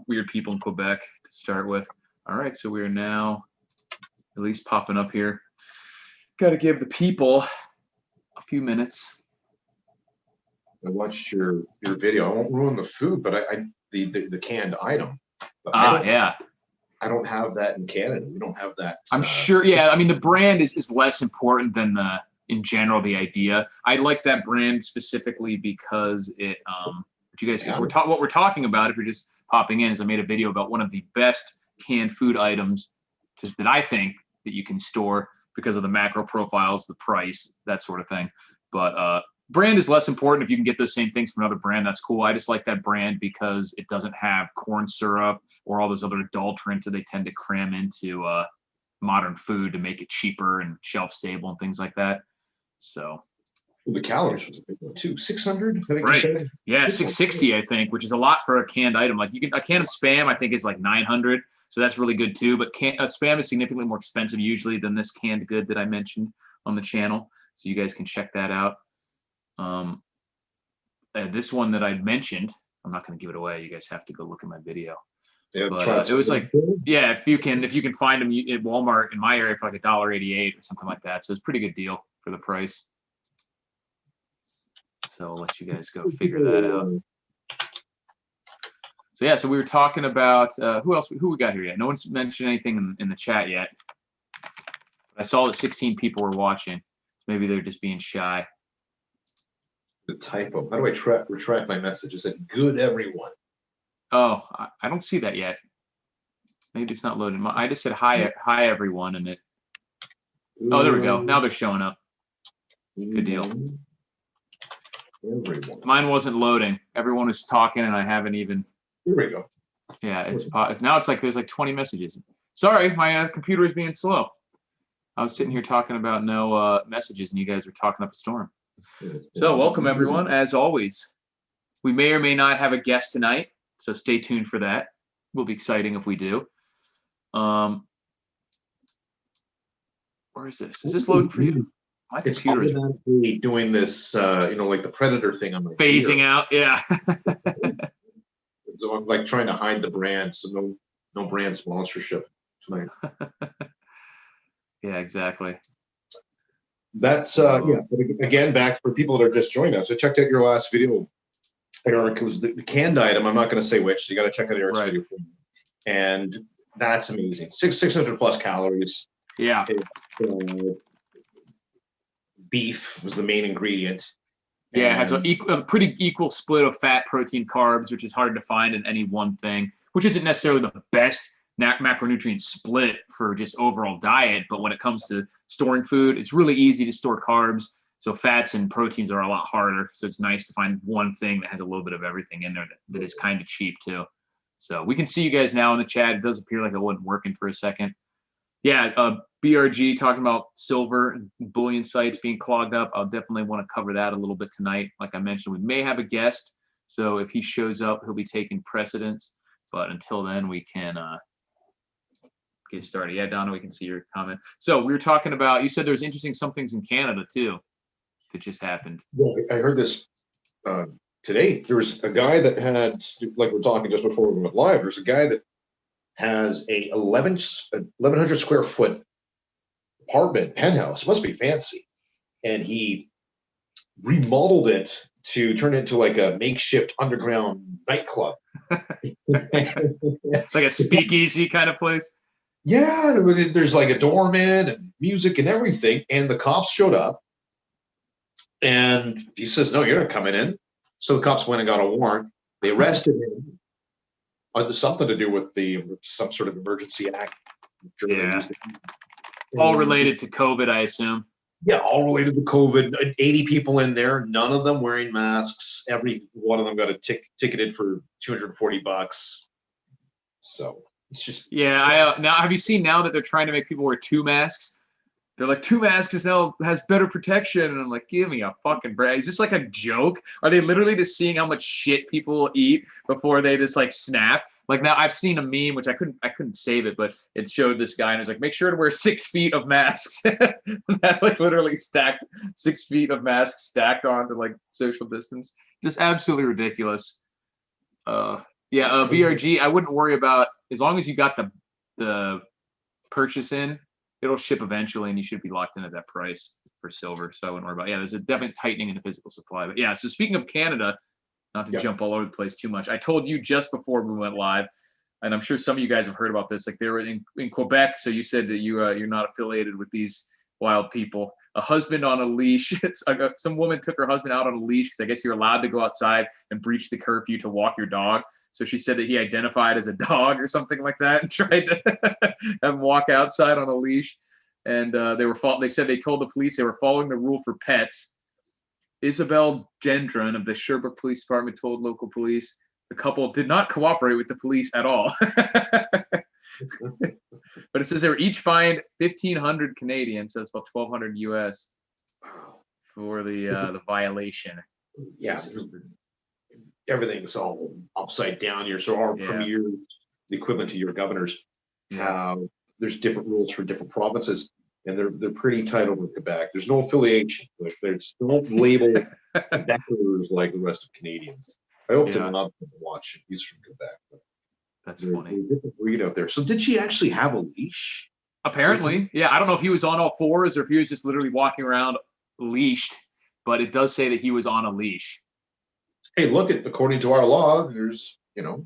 weird people in Quebec to start with. All right, so we are now at least popping up here. Got to give the people a few minutes. I watched your video. I won't ruin the food, but the canned item. But yeah. I don't have that in Canada. We don't have that. I'm sure. Yeah, I mean the brand is less important than in general the idea. I like that brand specifically because it what you guys what we're talking about, if you're just popping in, is I made a video about one of the best canned food items that I think that you can store because of the macro profiles, the price, that sort of thing. But brand is less important. If you can get those same things from another brand, that's cool. I just like that brand because it doesn't have corn syrup or all those other adulterants that they tend to cram into modern food to make it cheaper and shelf stable and things like that. So the calories was a big one too. 600, I think. Right. You said? Yeah, 660, I think, which is a lot for a canned item. Like a can of Spam, I think, is like 900, so that's really good too. But Spam is significantly more expensive usually than this canned good that I mentioned on the channel, so you guys can check that out. This one that I mentioned, I'm not going to give it away. You guys have to go look at my video. Yeah, but it was like, yeah, if you can find them at Walmart in my area for like $1.88 or something like that. So it's a pretty good deal for the price. So I'll let you guys go figure that out. So yeah, so we were talking about who we got here yet? No one's mentioned anything in the chat yet. I saw that 16 people were watching. Maybe they're just being shy. The typo. How do I retract my message? Is it good, everyone? Oh, I don't see that yet. Maybe it's not loaded. I just said hi everyone, and it. Oh, there we go. Now they're showing up. Good deal. Everyone. Mine wasn't loading. Everyone was talking, and I haven't even. Here we go. Yeah, it's now it's like there's like 20 messages. Sorry, my computer is being slow. I was sitting here talking about no messages, and you guys were talking up a storm. So welcome everyone. As always, we may or may not have a guest tonight, so stay tuned for that. Will be exciting if we do. Where is this? Is this loading for you? My computer is doing this, like the Predator thing on my phasing out. Yeah. So I'm like trying to hide the brand, so no brand sponsorship tonight. Yeah, exactly. That's yeah. But again, back for people that are just joining us, I checked out your last video, Eric. It was the canned item. I'm not going to say which. You got to check out Eric's video, and that's amazing. 600 plus calories. Yeah. Beef was the main ingredient. Yeah, it has a pretty equal split of fat, protein, carbs, which is hard to find in any one thing, which isn't necessarily the best macronutrient split for just overall diet. But when it comes to storing food, it's really easy to store carbs. So fats and proteins are a lot harder. So it's nice to find one thing that has a little bit of everything in there that is kind of cheap too. So we can see you guys now in the chat. It does appear like it wasn't working for a second. Yeah, BRG talking about silver and bullion sites being clogged up. I'll definitely want to cover that a little bit tonight. Like I mentioned, we may have a guest. So if he shows up, he'll be taking precedence. But until then, we can get started. Yeah, Donna, we can see your comment. So we were talking about, you said there's interesting somethings in Canada too that just happened. Well, I heard this today. There was a guy that had, like we're talking just before we went live, there's a guy that has a 1,100 square foot apartment penthouse. Must be fancy. And he remodeled it to turn it into like a makeshift underground nightclub. Like a speakeasy kind of place. Yeah, there's like a doorman and music and everything. And the cops showed up. And he says, no, you're not coming in. So the cops went and got a warrant. They arrested him. Something to do with some sort of emergency act. Yeah. All related to COVID, I assume. Yeah, all related to COVID. 80 people in there, none of them wearing masks. Every one of them got a ticketed for $240. So it's just. Yeah, now have you seen now that they're trying to make people wear 2 masks? They're like, 2 masks now has better protection. And I'm like, give me a fucking break. Is this like a joke? Are they literally just seeing how much shit people eat before they just like snap? Like now I've seen a meme, which I couldn't save it, but it showed this guy and it was like, make sure to wear 6 feet of masks. That like literally stacked 6 feet of masks stacked onto like social distance. Just absolutely ridiculous. Yeah, BRG, I wouldn't worry about, as long as you got the purchase in, it'll ship eventually, and you should be locked in at that price for silver. So I wouldn't worry about. Yeah, there's a definite tightening in the physical supply. But yeah, so speaking of Canada, not to jump all over the place too much, I told you just before we went live, and I'm sure some of you guys have heard about this. Like they were in Quebec, so you said that you're not affiliated with these wild people. A husband on a leash. Some woman took her husband out on a leash because I guess you're allowed to go outside and breach the curfew to walk your dog. So she said that he identified as a dog or something like that and tried to have him walk outside on a leash. And they said they told the police they were following the rule for pets. Isabel Gendron of the Sherbrooke Police Department told local police the couple did not cooperate with the police at all. But it says they were each fined 1,500 Canadian, so it's about 1,200 US for the violation. Yeah, everything's all upside down here. So our premiers, the equivalent to your governors, there's different rules for different provinces, and they're pretty tight over Quebec. There's no affiliation. Like there's no label Quebecers like the rest of Canadians. I hope to not watch. He's from Quebec. But that's funny. Different breed out there. So did she actually have a leash? Apparently, yeah. I don't know if he was on all fours or if he was just literally walking around leashed, but it does say that he was on a leash. Hey, look at according to our law, there's a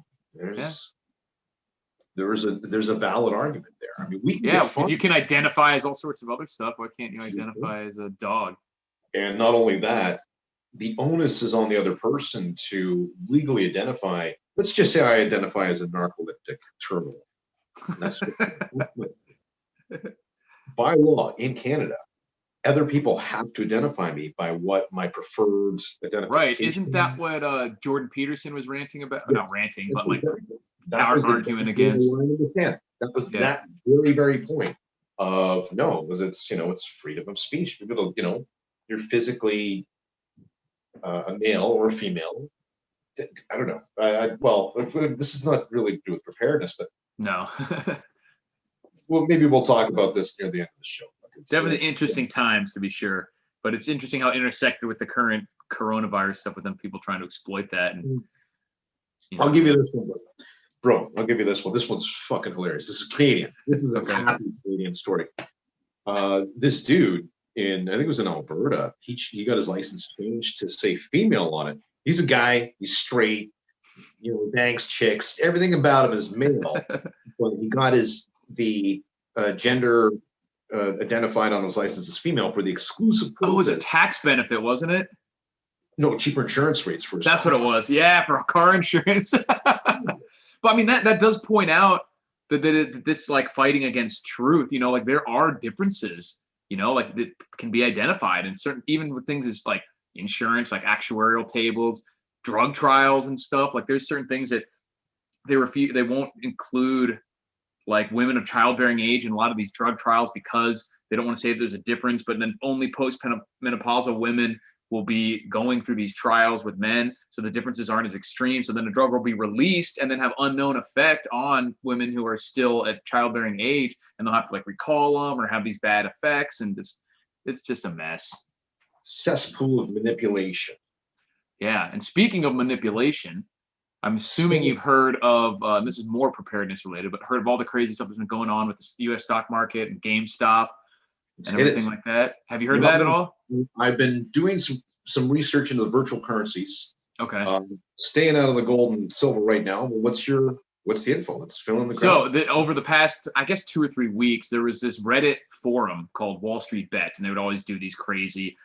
valid argument there. I mean, we can if you can identify as all sorts of other stuff, why can't you identify as a dog? And not only that, the onus is on the other person to legally identify. Let's just say I identify as a narcoleptic terminal. That's by law in Canada. Other people have to identify me by what my preferred identification. Right? Isn't that what Jordan Peterson was ranting about? Not ranting, but like arguing against. That was that very, very point of no, because it's freedom of speech. People, you're physically a male or a female. I don't know. Well, this is not really to do with preparedness, but no. Well, maybe we'll talk about this near the end of the show. Definitely interesting times, to be sure. But it's interesting how it intersected with the current coronavirus stuff, with them people trying to exploit that. And I'll give you this one, bro. I'll give you this one. This one's fucking hilarious. This is Canadian. This is a happy Canadian story. This dude I think it was in Alberta. He got his license changed to say female on it. He's a guy. He's straight. Bangs chicks. Everything about him is male. But he got the gender identified on his license as female for the exclusive purpose. Oh, it was a tax benefit, wasn't it? No, cheaper insurance rates for his That's what it was. Yeah, for car insurance. But I mean, that does point out that this like fighting against truth, like there are differences, like that can be identified, and certain, even with things as like insurance, like actuarial tables, drug trials and stuff, like there's certain things that they won't include like women of childbearing age in a lot of these drug trials because they don't want to say that there's a difference, but then only post-menopausal women will be going through these trials with men, so the differences aren't as extreme. So then the drug will be released and then have unknown effect on women who are still at childbearing age, and they'll have to like recall them or have these bad effects, and it's just a mess. Cesspool of manipulation. Yeah, and speaking of manipulation, I'm assuming you've heard of, this is more preparedness related, but heard of all the crazy stuff that's been going on with the U.S. stock market and GameStop and everything like that. Have you heard that at all? I've been doing some research into the virtual currencies. Okay. Staying out of the gold and silver right now. What's the info? Let's fill in the ground. So over the past, I guess, 2 or 3 weeks, there was this Reddit forum called Wall Street Bets, and they would always do these crazy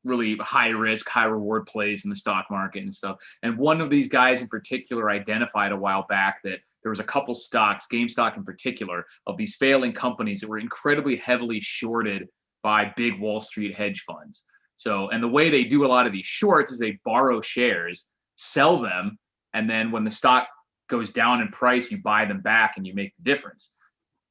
really high risk, high reward plays in the stock market and stuff. And one of these guys in particular identified a while back that there was a couple stocks, GameStop in particular, of these failing companies that were incredibly heavily shorted by big Wall Street hedge funds. So, and the way they do a lot of these shorts is they borrow shares, sell them, and then when the stock goes down in price, you buy them back and you make the difference.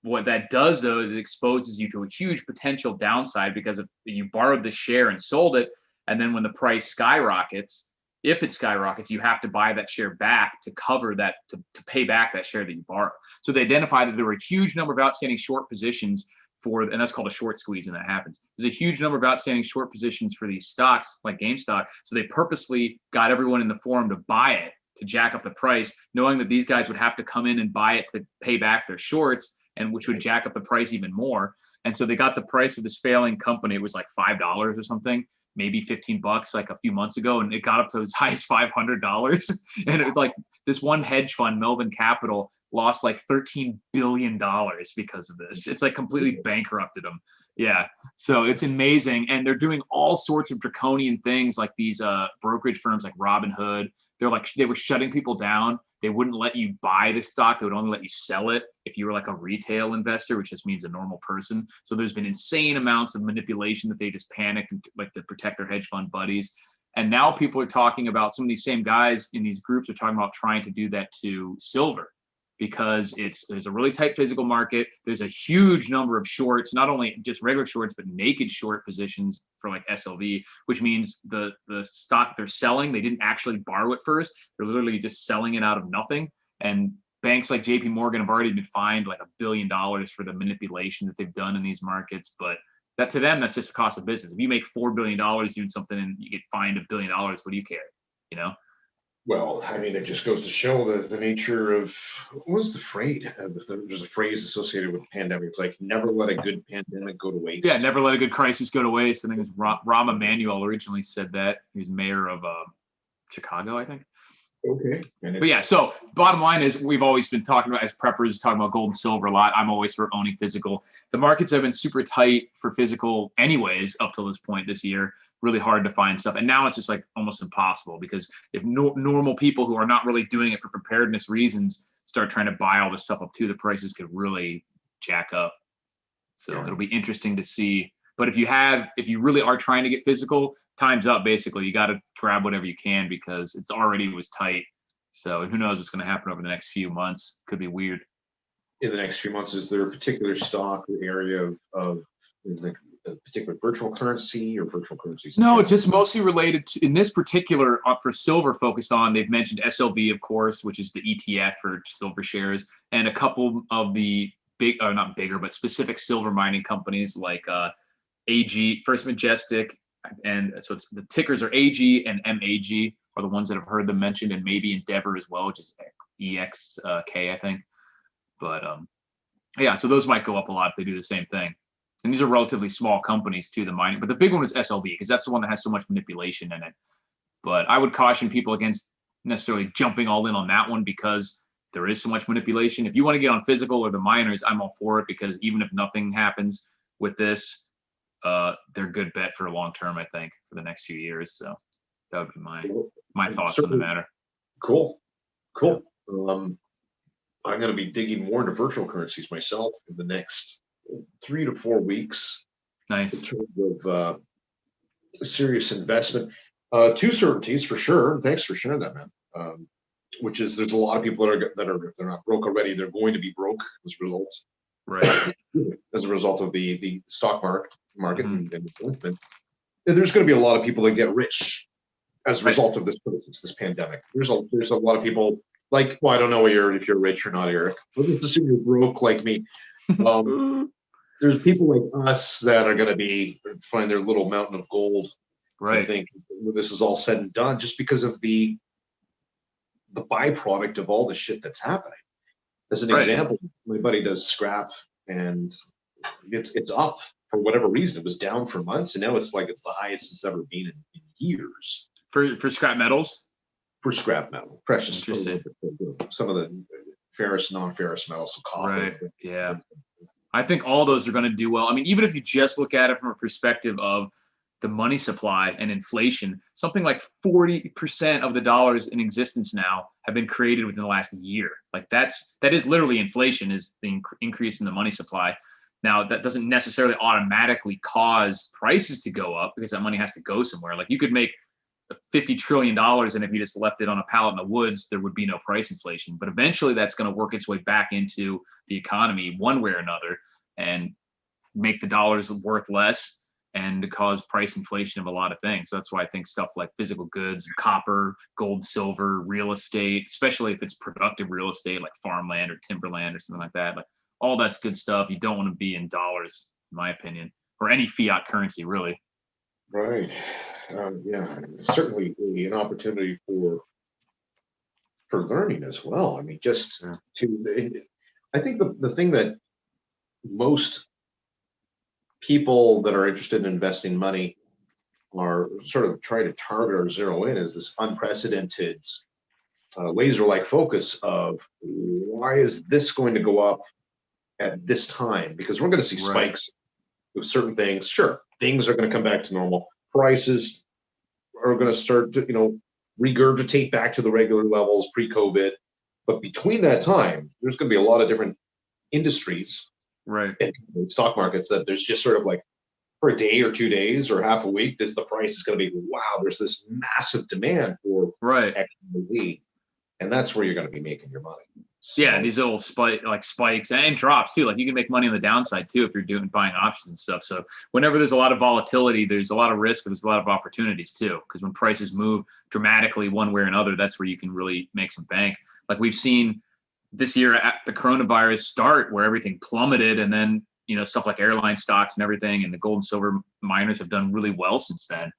What that does, though, is it exposes you to a huge potential downside, because if you borrowed the share and sold it, and then when the price skyrockets, if it skyrockets, you have to buy that share back to cover that, to pay back that share that you borrowed. So they identified that there were a huge number of outstanding short positions and that's called a short squeeze, and that happens. There's a huge number of outstanding short positions for these stocks like GameStop. So they purposely got everyone in the forum to buy it to jack up the price, knowing that these guys would have to come in and buy it to pay back their shorts, and which would jack up the price even more. And so they got the price of this failing company. It was like $5 or something, maybe $15 like a few months ago, and it got up to as high as $500. And it was like this one hedge fund, Melvin Capital, lost like $13 billion because of this. It's like completely bankrupted them. Yeah. So it's amazing. And they're doing all sorts of draconian things, like these brokerage firms like Robinhood. They were shutting people down. They wouldn't let you buy the stock. They would only let you sell it if you were like a retail investor, which just means a normal person. So there's been insane amounts of manipulation that they just panicked like to protect their hedge fund buddies. And now people are talking about, some of these same guys in these groups are talking about trying to do that to silver, because there's a really tight physical market. There's a huge number of shorts, not only just regular shorts, but naked short positions for like SLV, which means the stock they're selling, they didn't actually borrow it first. They're literally just selling it out of nothing. And banks like JP Morgan have already been fined like $1 billion for the manipulation that they've done in these markets. But that, to them, that's just the cost of business. If you make $4 billion doing something and you get fined $1 billion, what do you care? You know? Well, I mean, it just goes to show the nature of, what was the phrase? There's a phrase associated with the pandemic. It's like, never let a good pandemic go to waste. Yeah, never let a good crisis go to waste. I think it was Rahm Emanuel originally said that. He was mayor of Chicago, I think. Okay. But yeah, so bottom line is, we've always been talking about, as preppers, talking about gold and silver a lot. I'm always for owning physical. The markets have been super tight for physical anyways up till this point this year. Really hard to find stuff. And now it's just like almost impossible, because if normal people who are not really doing it for preparedness reasons start trying to buy all this stuff up too, the prices could really jack up. So yeah, it'll be interesting to see. But if you really are trying to get physical, time's up basically. You got to grab whatever you can, because it's already was tight. So who knows what's going to happen over the next few months. Could be weird. In the next few months, is there a particular stock or area of like a particular virtual currency or virtual currencies? No, it's just mostly related to, in this particular, for silver focused on, they've mentioned SLV, of course, which is the ETF for silver shares, and a couple of the big, or not bigger, but specific silver mining companies like AG, First Majestic, and so it's, the tickers are AG and MAG are the ones that have heard them mentioned, and maybe Endeavor as well, which is EXK, I think. But yeah, so those might go up a lot if they do the same thing. And these are relatively small companies too, the mining. But the big one is SLV, because that's the one that has so much manipulation in it. But I would caution people against necessarily jumping all in on that one, because there is so much manipulation. If you want to get on physical or the miners, I'm all for it, because even if nothing happens with this, they're a good bet for a long term, I think, for the next few years. So that would be my thoughts on the matter. Cool. I'm going to be digging more into virtual currencies myself in the next 3 to 4 weeks. Nice. In terms of serious investment. Two certainties for sure. Thanks for sharing that, man. Which is, there's a lot of people that are if they're not broke already, they're going to be broke as a result. Right. As a result of the stock market and movement. And there's going to be a lot of people that get rich as a result of this pandemic. There's a lot of people, like, well, I don't know if you're rich or not, Eric. But let's assume you're broke like me. There's people like us that are going to find their little mountain of gold. Right. I think when this is all said and done, just because of the byproduct of all the shit that's happening. As an example, my buddy does scrap, and it's up for whatever reason. It was down for months, and now it's the highest it's ever been in years. For scrap metals? For scrap metal, precious. Interesting. Some of the ferrous, non-ferrous metals, so copper. Right. Yeah. I think all those are going to do well. I mean, even if you just look at it from a perspective of the money supply and inflation, something like 40% of the dollars in existence now have been created within the last year. Like that is literally inflation, is the increase in the money supply. Now, that doesn't necessarily automatically cause prices to go up, because that money has to go somewhere. Like you could make $50 trillion, and if you just left it on a pallet in the woods, there would be no price inflation. But eventually that's going to work its way back into the economy one way or another, and make the dollars worth less, and to cause price inflation of a lot of things. So that's why I think stuff like physical goods, copper, gold, silver, real estate, especially if it's productive real estate like farmland or timberland or something like that, like all that's good stuff. You don't want to be in dollars, in my opinion, or any fiat currency, really. Right. Yeah, certainly an opportunity for for learning as well. I mean, just Yeah. I think the thing that most people that are interested in investing money are sort of trying to target or zero in is this unprecedented laser-like focus of why is this going to go up at this time? Because we're going to see Right. spikes with certain things. Sure, things are going to come back to normal. Prices are going to start to, regurgitate back to the regular levels pre-COVID. But between that time, there's going to be a lot of different industries Right. and stock markets that there's just sort of like for a day or 2 days or half a week, the price is going to be, wow, there's this massive demand for Right. XYZ. And that's where you're going to be making your money. So, Yeah, these little spikes and drops too. Like you can make money on the downside too if you're buying options and stuff. So whenever there's a lot of volatility, there's a lot of risk, but there's a lot of opportunities too. Because when prices move dramatically one way or another, that's where you can really make some bank. Like we've seen this year at the coronavirus start, where everything plummeted, and then stuff like airline stocks and everything, and the gold and silver miners have done really well since then.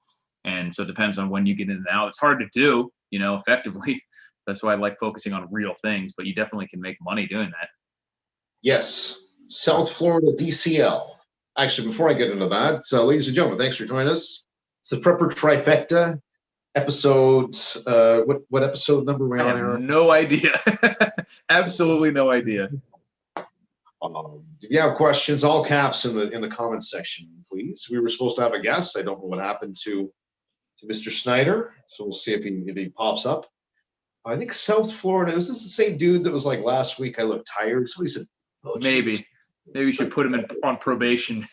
And so it depends on when you get in and out. It's hard to do, effectively. That's why I like focusing on real things, but you definitely can make money doing that. yes, South Florida DCL. Actually, before I get into that, ladies and gentlemen, thanks for joining us. It's the Prepper Trifecta episode. What episode number are we on, I have Aaron? no idea. Absolutely no idea. If you have questions, all caps in the comments section, please. We were supposed to have a guest. I don't know what happened to Mr. Snyder, so we'll see if he pops up. I think South Florida. Was this the same dude that was like last week? I look tired. Somebody said, oh, Maybe we should put him on probation.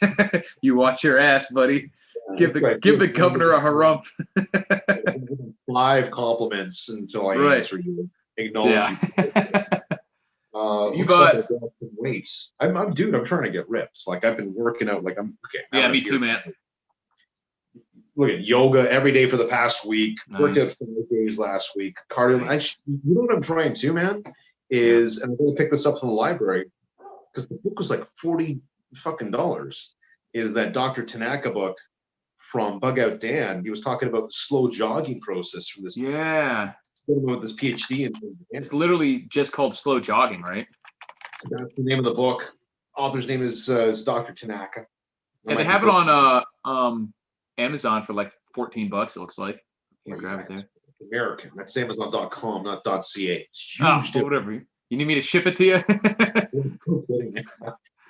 You watch your ass, buddy. Give the governor a harump. 5 compliments until I answer you. Acknowledge you. You bought weights. I'm I'm trying to get ripped. Like I've been working out. Like I'm okay. Yeah, me too, man. Look at yoga every day for the past week. Nice. Worked out 5 days last week. Cardio. Nice. You know what I'm trying to, man? Is and I'm going to pick this up from the library because the book was like $40 fucking. Is that Dr. Tanaka book from Bug Out Dan? He was talking about the slow jogging process from this. Yeah. With this PhD in it's literally just called slow jogging, right? That's the name of the book. Author's name is Dr. Tanaka. And they have it on Amazon for like $14. It looks like. You can grab it there. American. That's Amazon.com, not .ca. It's huge. Whatever. You need me to ship it to you?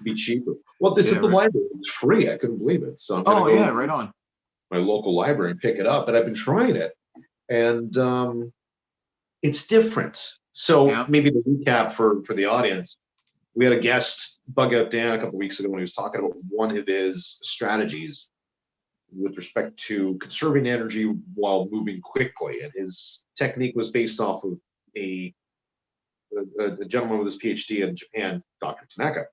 Be cheaper. Well, it's at the library. It's free. I couldn't believe it. So I'm gonna go right on. My local library and pick it up. But I've been trying it, and it's different. So maybe the recap for the audience. We had a guest, Bug Out Dan, a couple of weeks ago when he was talking about one of his strategies with respect to conserving energy while moving quickly. And his technique was based off of a gentleman with his PhD in Japan, Dr. Tanaka,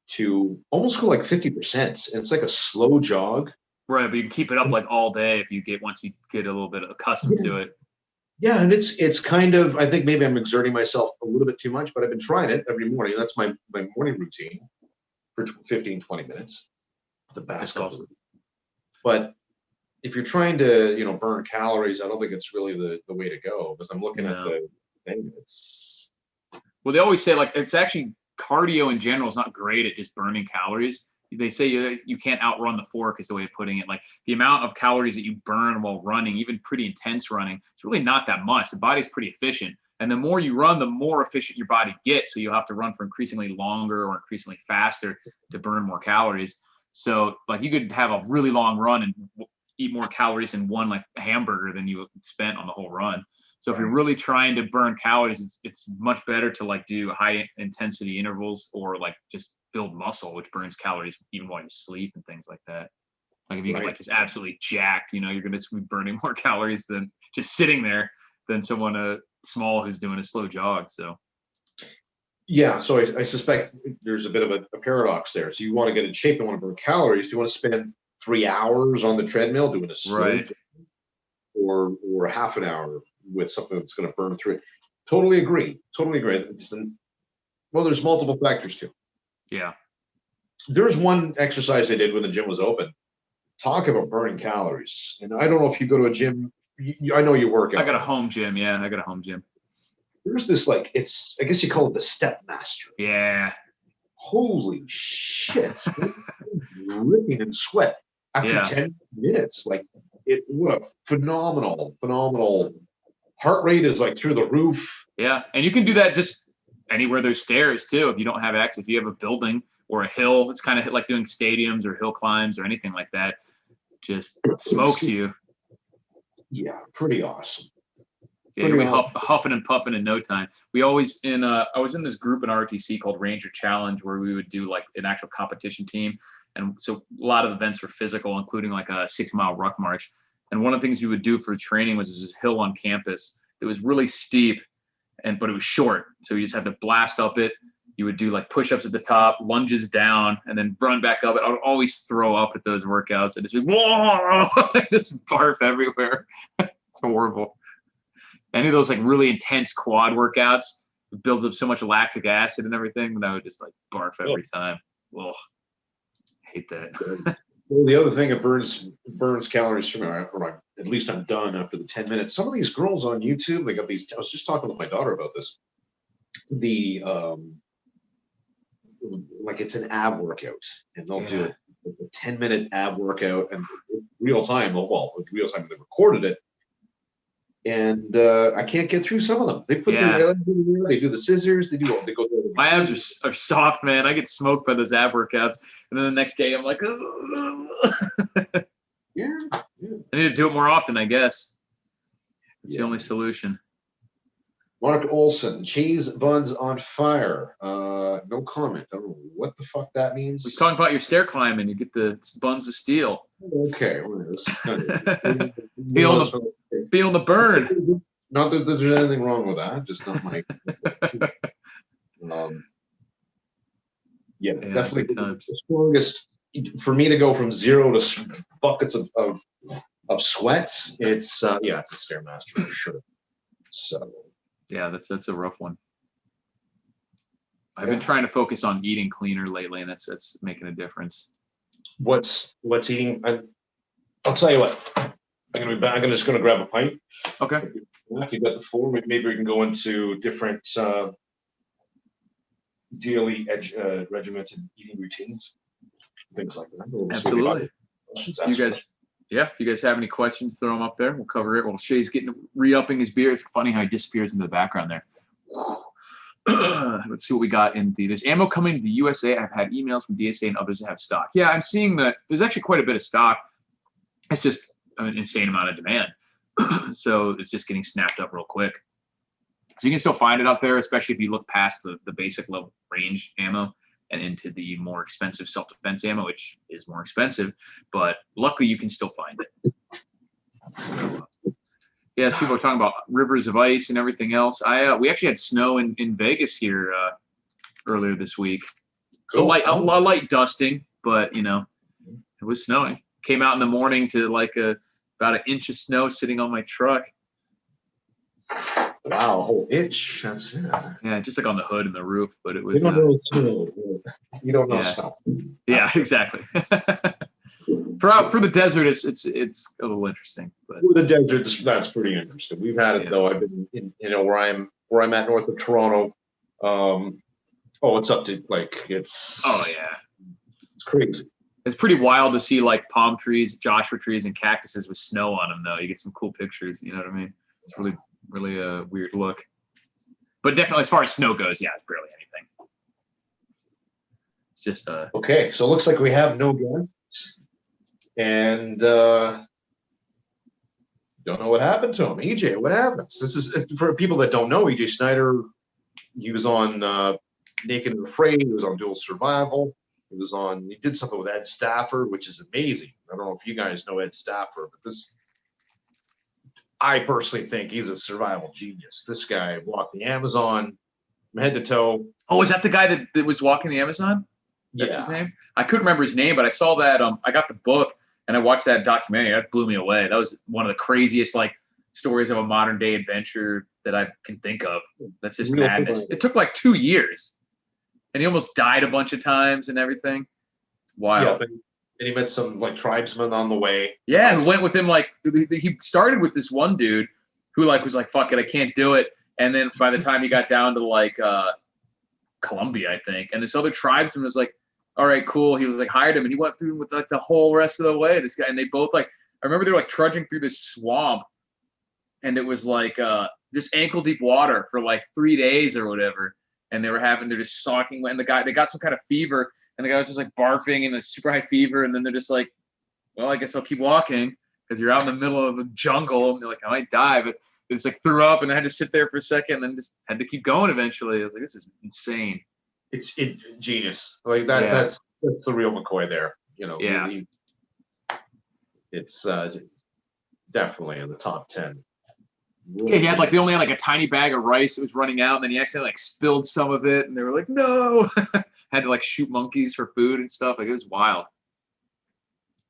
to almost go like 50%. And it's like a slow jog. Right, but you can keep it up like all day if once you get a little bit accustomed to it. Yeah, and it's kind of, I think maybe I'm exerting myself a little bit too much, but I've been trying it every morning. That's my morning routine for 15, 20 minutes. The best. But if you're trying to, burn calories, I don't think it's really the way to go, because I'm looking at the thing. Well, they always say like it's actually cardio in general is not great at just burning calories. They say you can't outrun the fork is the way of putting it. Like the amount of calories that you burn while running, even pretty intense running, it's really not that much. The body's pretty efficient. And the more you run, the more efficient your body gets. So you'll have to run for increasingly longer or increasingly faster to burn more calories. So like you could have a really long run and eat more calories in one like hamburger than you spent on the whole run. So if you're really trying to burn calories, it's much better to like do high intensity intervals or like just build muscle, which burns calories even while you sleep and things like that. Like if you get like just absolutely jacked, you're going to be burning more calories than just sitting there than someone small who's doing a slow jog. So. Yeah, so I suspect there's a bit of a paradox there. So you want to get in shape and want to burn calories. Do you want to spend 3 hours on the treadmill doing a slow jog, or half an hour with something that's going to burn through it? Totally agree. Well, there's multiple factors too. Yeah. There's one exercise I did when the gym was open. Talk about burning calories. And I don't know if you go to a gym. I know you work out. I got a home gym. Yeah, I got a home gym. there's this like I guess you call it the step master. Yeah. Holy shit! Dripping in sweat after 10 minutes. Like what a phenomenal heart rate is like through the roof. Yeah, and you can do that just anywhere there's stairs too. If you don't have access, if you have a building or a hill, it's kind of like doing stadiums or hill climbs or anything like that. Just smokes you. Yeah, pretty awesome. Yeah, you'll be huffing and puffing in no time. We always I was in this group in ROTC called Ranger Challenge where we would do like an actual competition team. And so a lot of events were physical, including like a 6-mile ruck march. And one of the things we would do for training was this hill on campus that was really steep, but it was short. So you just had to blast up it. You would do like push-ups at the top, lunges down, and then run back up it. I would always throw up at those workouts and just be, whoa, just barf everywhere. It's horrible. Any of those like really intense quad workouts, it builds up so much lactic acid and everything that I would just like barf every time. Ugh. Hate that. Well, the other thing that burns calories for me, or at least I'm done after the 10 minutes. Some of these girls on YouTube, they got these. I was just talking with my daughter about this. The like it's an ab workout, and they'll do a 10-minute ab workout and real time. Well, with real time, they recorded it, and I can't get through some of them. They put their they do the scissors, they go. My abs are soft, man. I get smoked by those ab workouts, and then the next day I'm like, yeah. I need to do it more often, I guess. It's the only solution. Mark Olson, cheese buns on fire. No comment. I don't know what the fuck that means. We're talking about your stair climbing. You get the buns of steel. Okay. Feeling the burn. Not that there's anything wrong with that. Just not my. Definitely the strongest for me to go from 0 to buckets of sweat. It's it's a Stairmaster for sure. So. Yeah, that's a rough one. I've been trying to focus on eating cleaner lately, and that's making a difference. What's eating? I'll tell you what. I'm just gonna grab a pint. Okay. You got the floor. Maybe we can go into different daily regimented eating routines, things like that. Absolutely. You guys. Yeah, if you guys have any questions, throw them up there. We'll cover it. Well, Shay's re-upping his beer. It's funny how he disappears into the background there. Let's see what we got in there's ammo coming to the USA. I've had emails from DSA and others that have stock. Yeah, I'm seeing that there's actually quite a bit of stock. It's just an insane amount of demand. So it's just getting snapped up real quick. So you can still find it out there, especially if you look past the basic level range ammo and into the more expensive self-defense ammo, which is more expensive, but luckily you can still find it. So, people are talking about rivers of ice and everything else. We actually had snow in Vegas here earlier this week. So a light dusting, but it was snowing. Came out in the morning to like about an inch of snow sitting on my truck. Wow, a whole inch. That's just like on the hood and the roof, but it was. You don't know stuff. Yeah, exactly. For the desert, it's a little interesting. But for the desert, that's pretty interesting. We've had it though. I've been where I'm at north of Toronto. It's up to it's. Oh yeah. It's crazy. It's pretty wild to see like palm trees, Joshua trees, and cactuses with snow on them. Though you get some cool pictures. You know what I mean? It's really a weird look. But definitely, as far as snow goes, it's barely anything. It's just okay. So it looks like we have no guns, and don't know what happened to him. EJ, what happens? This is for people that don't know. EJ Snyder, he was on Naked and Afraid. He was on Dual Survival. He did something with Ed Stafford, which is amazing. I don't know if you guys know Ed Stafford, but I personally think he's a survival genius. This guy walked the Amazon from head to toe. Oh, is that the guy that was walking the Amazon? That's his name? I couldn't remember his name, but I saw that. I got the book and I watched that documentary. That blew me away. That was one of the craziest stories of a modern day adventure that I can think of. That's just madness. It took 2 years, and he almost died a bunch of times and everything. Wild. Yeah, and he met some tribesmen on the way. Yeah, who went with him. He started with this one dude who was like, fuck it, I can't do it. And then by the time he got down to like Colombia, I think, and this other tribesman was like, all right, cool. He was like, hired him, and he went through with like the whole rest of the way. This guy, and they both like, I remember they were like trudging through this swamp, and it was like just ankle deep water for like 3 days or whatever. And they're just soaking wet. And they got some kind of fever, and the guy was just like barfing in a super high fever. And then they're just like, well, I guess I'll keep walking because you're out in the middle of the jungle. And they're like, I might die, but they just like threw up, and I had to sit there for a second, and then just had to keep going eventually. I was like, this is insane. It's genius. Like that. Yeah. That's the real McCoy there. You know. Yeah. It's definitely in the top 10. Yeah, he had like they only had like a tiny bag of rice that was running out, and then he accidentally like spilled some of it, and they were like, no. Had to like shoot monkeys for food and stuff. Like it was wild.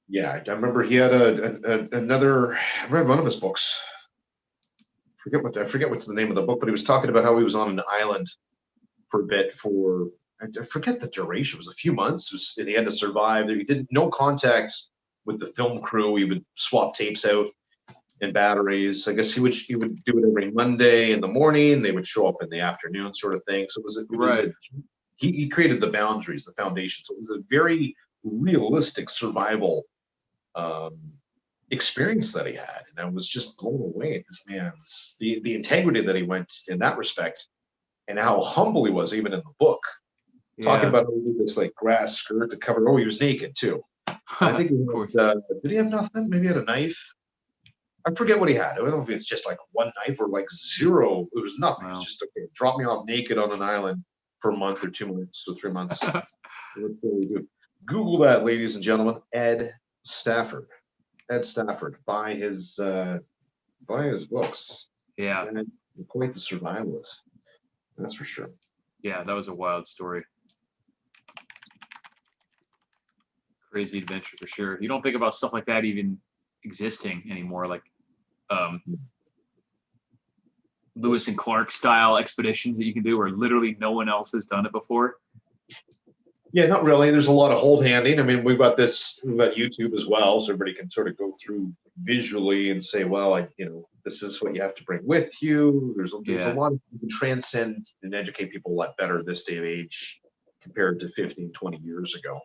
Yeah, I remember he had another. I read one of his books. I forget what's the name of the book, but he was talking about how he was on an island for a bit for, I forget the duration. It was a few months, and he had to survive. He did no contact with the film crew. He would swap tapes out and batteries. I guess he would do it every Monday in the morning. They would show up in the afternoon, sort of thing. So he created the boundaries, the foundation. So it was a very realistic survival experience that he had, and I was just blown away at this man's the integrity that he went in that respect, and how humble he was even in the book. Talking about this like grass skirt to cover. Oh, he was naked too. I think he was, did he have nothing? Maybe he had a knife. I forget what he had. I don't know if it's just like one knife or like zero. It was nothing. Wow. It's just okay. Drop me off naked on an island for a month or 2 months or 3 months. That's really good. Google that, ladies and gentlemen. Ed Stafford. Buy his books. Yeah. And quite the survivalist. That's for sure. Yeah, that was a wild story. Crazy adventure for sure. You don't think about stuff like that even existing anymore, like Lewis and Clark style expeditions that you can do where literally no one else has done it before. Yeah, not really. There's a lot of hold handing. I mean, we've got YouTube as well, so everybody can sort of go through visually and say, well, this is what you have to bring with you. There's a lot of, you can transcend and educate people a lot better this day of age compared to 15, 20 years ago.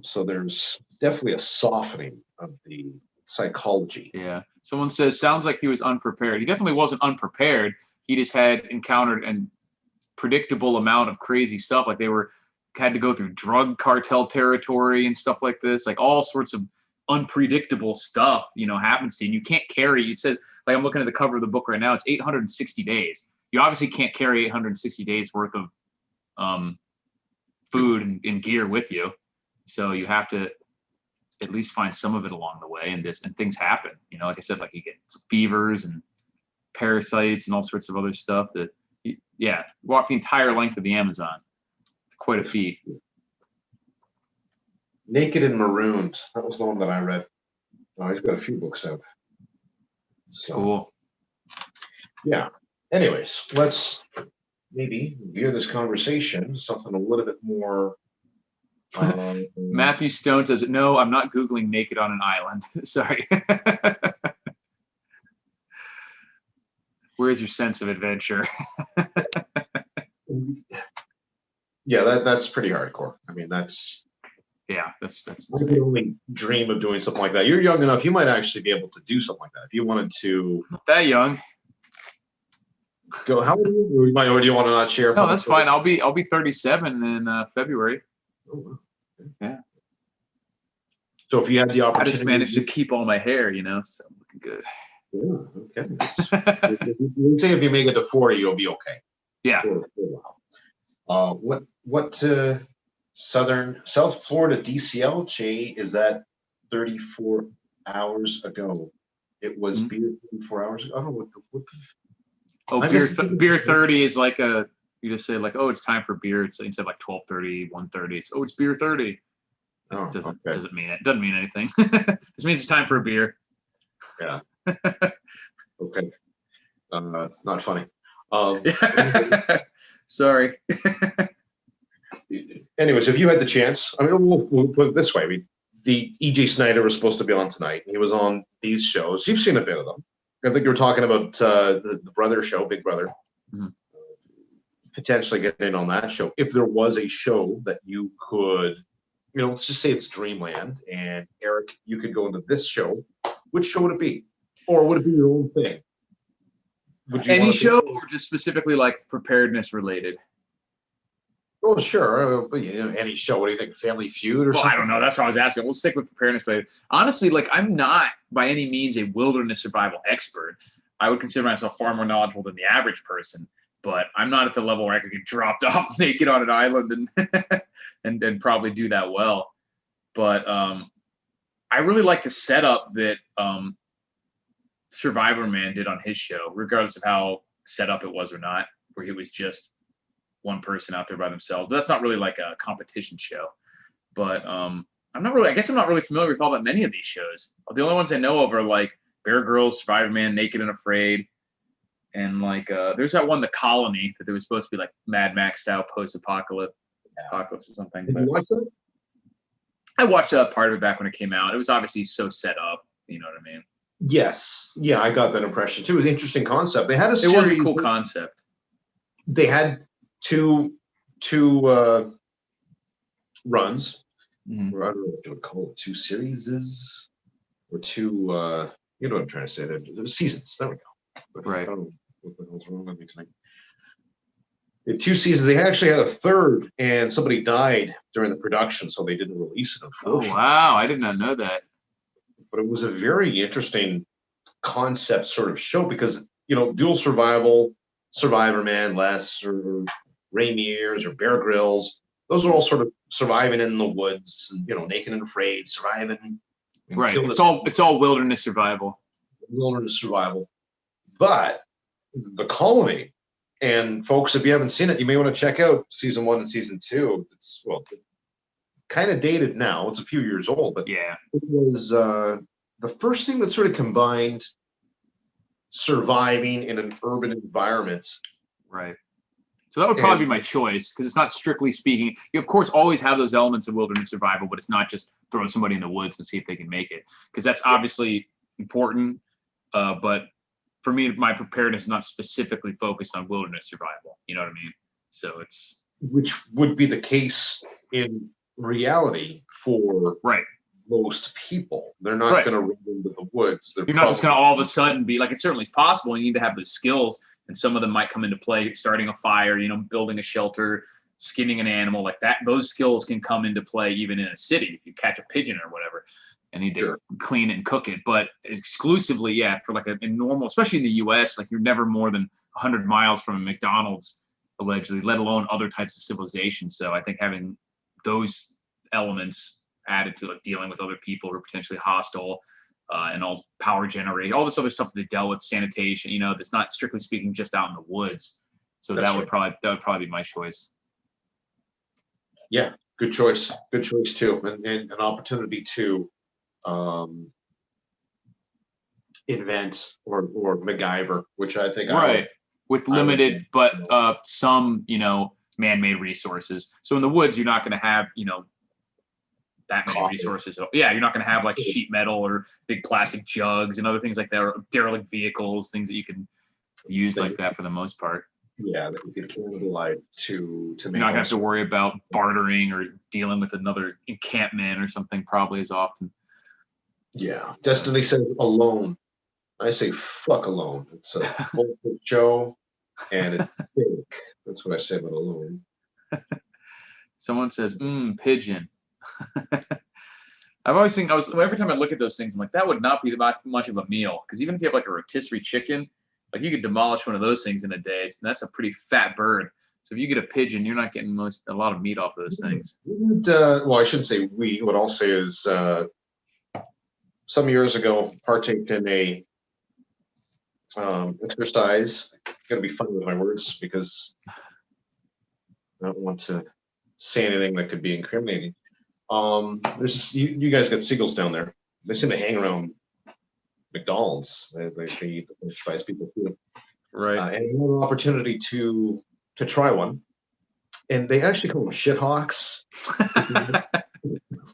So there's definitely a softening of the psychology. Yeah. Someone says, sounds like he was unprepared. He definitely wasn't unprepared. He just had encountered an predictable amount of crazy stuff. Like had to go through drug cartel territory and stuff like this. Like all sorts of unpredictable stuff, happens to you. And you can't carry, it says, like I'm looking at the cover of the book right now, it's 860 days. You obviously can't carry 860 days worth of food and gear with you. So you have to at least find some of it along the way, and things happen. Like I said, like you get fevers and parasites and all sorts of other stuff that, walk the entire length of the Amazon. It's quite a feat. Naked and Marooned. That was the one that I read. Oh, he's got a few books out. So, cool. Yeah. Anyways, let's maybe gear this conversation something a little bit more. Matthew Stone says, no, I'm not Googling naked on an island. Sorry. Where's your sense of adventure? Yeah, that's pretty hardcore. I mean, that's I could only dream of doing something like that. You're young enough, you might actually be able to do something like that if you wanted to. Not that young. Go. How old are you? Or do you want to not share? No, that's fine. I'll be 37 in February. Oh, wow. Okay. Yeah. So if you had the opportunity, I just managed to keep all my hair, so I'm looking good. Yeah, okay. You say if you make it to 40, you'll be okay. Yeah. For a while. What South Florida DCL, Jay, is that 34 hours ago? It was beer 34 hours ago. I don't know what the beer 30 is like you just say like, oh, it's time for beer. It's instead of like 12:30, 1:30. It's beer 30. Oh, doesn't mean it. Doesn't mean anything. This means it's time for a beer. Yeah. Okay. Not funny. Sorry. Anyways, if you had the chance, I mean, we'll put it this way. The E.J. Snyder was supposed to be on tonight. He was on these shows. You've seen a bit of them. I think you were talking about the Brother show, Big Brother. Mhm. Potentially getting in on that show. If there was a show that you could, let's just say it's Dreamland, and Eric, you could go into this show. Which show would it be, or would it be your own thing? Would you Any want to show, or just specifically like preparedness related? Oh, sure. But, any show. What do you think? Family Feud or Well, something? I don't know. That's what I was asking. We'll stick with preparedness related. Honestly, like I'm not by any means a wilderness survival expert. I would consider myself far more knowledgeable than the average person, but I'm not at the level where I could get dropped off naked on an island and probably do that well. But I really like the setup that Survivor Man did on his show, regardless of how set up it was or not, where he was just one person out there by themselves. But that's not really like a competition show. But I guess I'm not really familiar with all that many of these shows. The only ones I know of are like Bear Grylls, Survivor Man, Naked and Afraid, and like there's that one, The Colony, that there was supposed to be like Mad Max style post-apocalypse or something. Did you watch that? I watched part of it back when it came out. It was obviously so set up, you know what I mean? Yes. Yeah, I got that impression too. It was an interesting concept. They had a series. It was a cool concept. They had two runs. Mm-hmm. Or I don't know what you would call it. Two series or two. You know what I'm trying to say? There was seasons. There we go. Right. I don't know what the hell's wrong with me tonight. In 2 seasons, they actually had a third, and somebody died during the production, so they didn't release it. Oh Unfortunately. wow! I did not know that. But it was a very interesting concept sort of show because dual survival, Survivor Man, Les, or Rainiers, or Bear Grylls, those are all sort of surviving in the woods, naked and afraid, surviving. Right. It's all wilderness survival. Wilderness survival. But The Colony, and folks, if you haven't seen it, you may want to check out season 1 and season 2. It's kind of dated now. It's a few years old, but yeah, it was the first thing that sort of combined surviving in an urban environment. Right. So that would probably be my choice because it's not strictly speaking. You of course always have those elements of wilderness survival, but it's not just throw somebody in the woods and see if they can make it, because that's obviously important. But for me, my preparedness is not specifically focused on wilderness survival. You know what I mean? So it's which would be the case in reality for most people. They're not going to run into the woods. You're not just going to all of a sudden be like, it certainly is possible. You need to have those skills, and some of them might come into play, starting a fire, building a shelter, skinning an animal like that. Those skills can come into play even in a city if you catch a pigeon or whatever and need to clean it and cook it. But exclusively, for like a normal, especially in the US, like you're never more than 100 miles from a McDonald's, allegedly, let alone other types of civilization. So I think having those elements added to like dealing with other people who are potentially hostile, and all power generate, all this other stuff that they dealt with, sanitation, that's not strictly speaking just out in the woods. So that would probably be my choice. Yeah, good choice. Good choice too, and an opportunity to invent or MacGyver, which I think with limited but some man-made resources. So in the woods, you're not going to have that many resources. Yeah, you're not going to have like sheet metal or big plastic jugs and other things like that, or derelict vehicles, things that you can use like that for the most part. Yeah, that you could cannibalize to make. You're not going to have to worry about bartering or dealing with another encampment or something probably as often. Yeah, Destiny says alone. I say fuck alone. It's a bullshit show, and it's fake. That's what I say about alone. Someone says, pigeon. I've always think every time I look at those things, I'm like, that would not be much of a meal, because even if you have like a rotisserie chicken, like you could demolish one of those things in a day, and that's a pretty fat bird. So if you get a pigeon, you're not getting a lot of meat off of those things. Well, I shouldn't say we. What I'll say is, some years ago, partaked in a exercise. Got to be funny with my words because I don't want to say anything that could be incriminating. There's just, you guys got seagulls down there. They seem to hang around McDonald's. They eat the French fries people food. Right. And we had an opportunity to try one, and they actually call them shithawks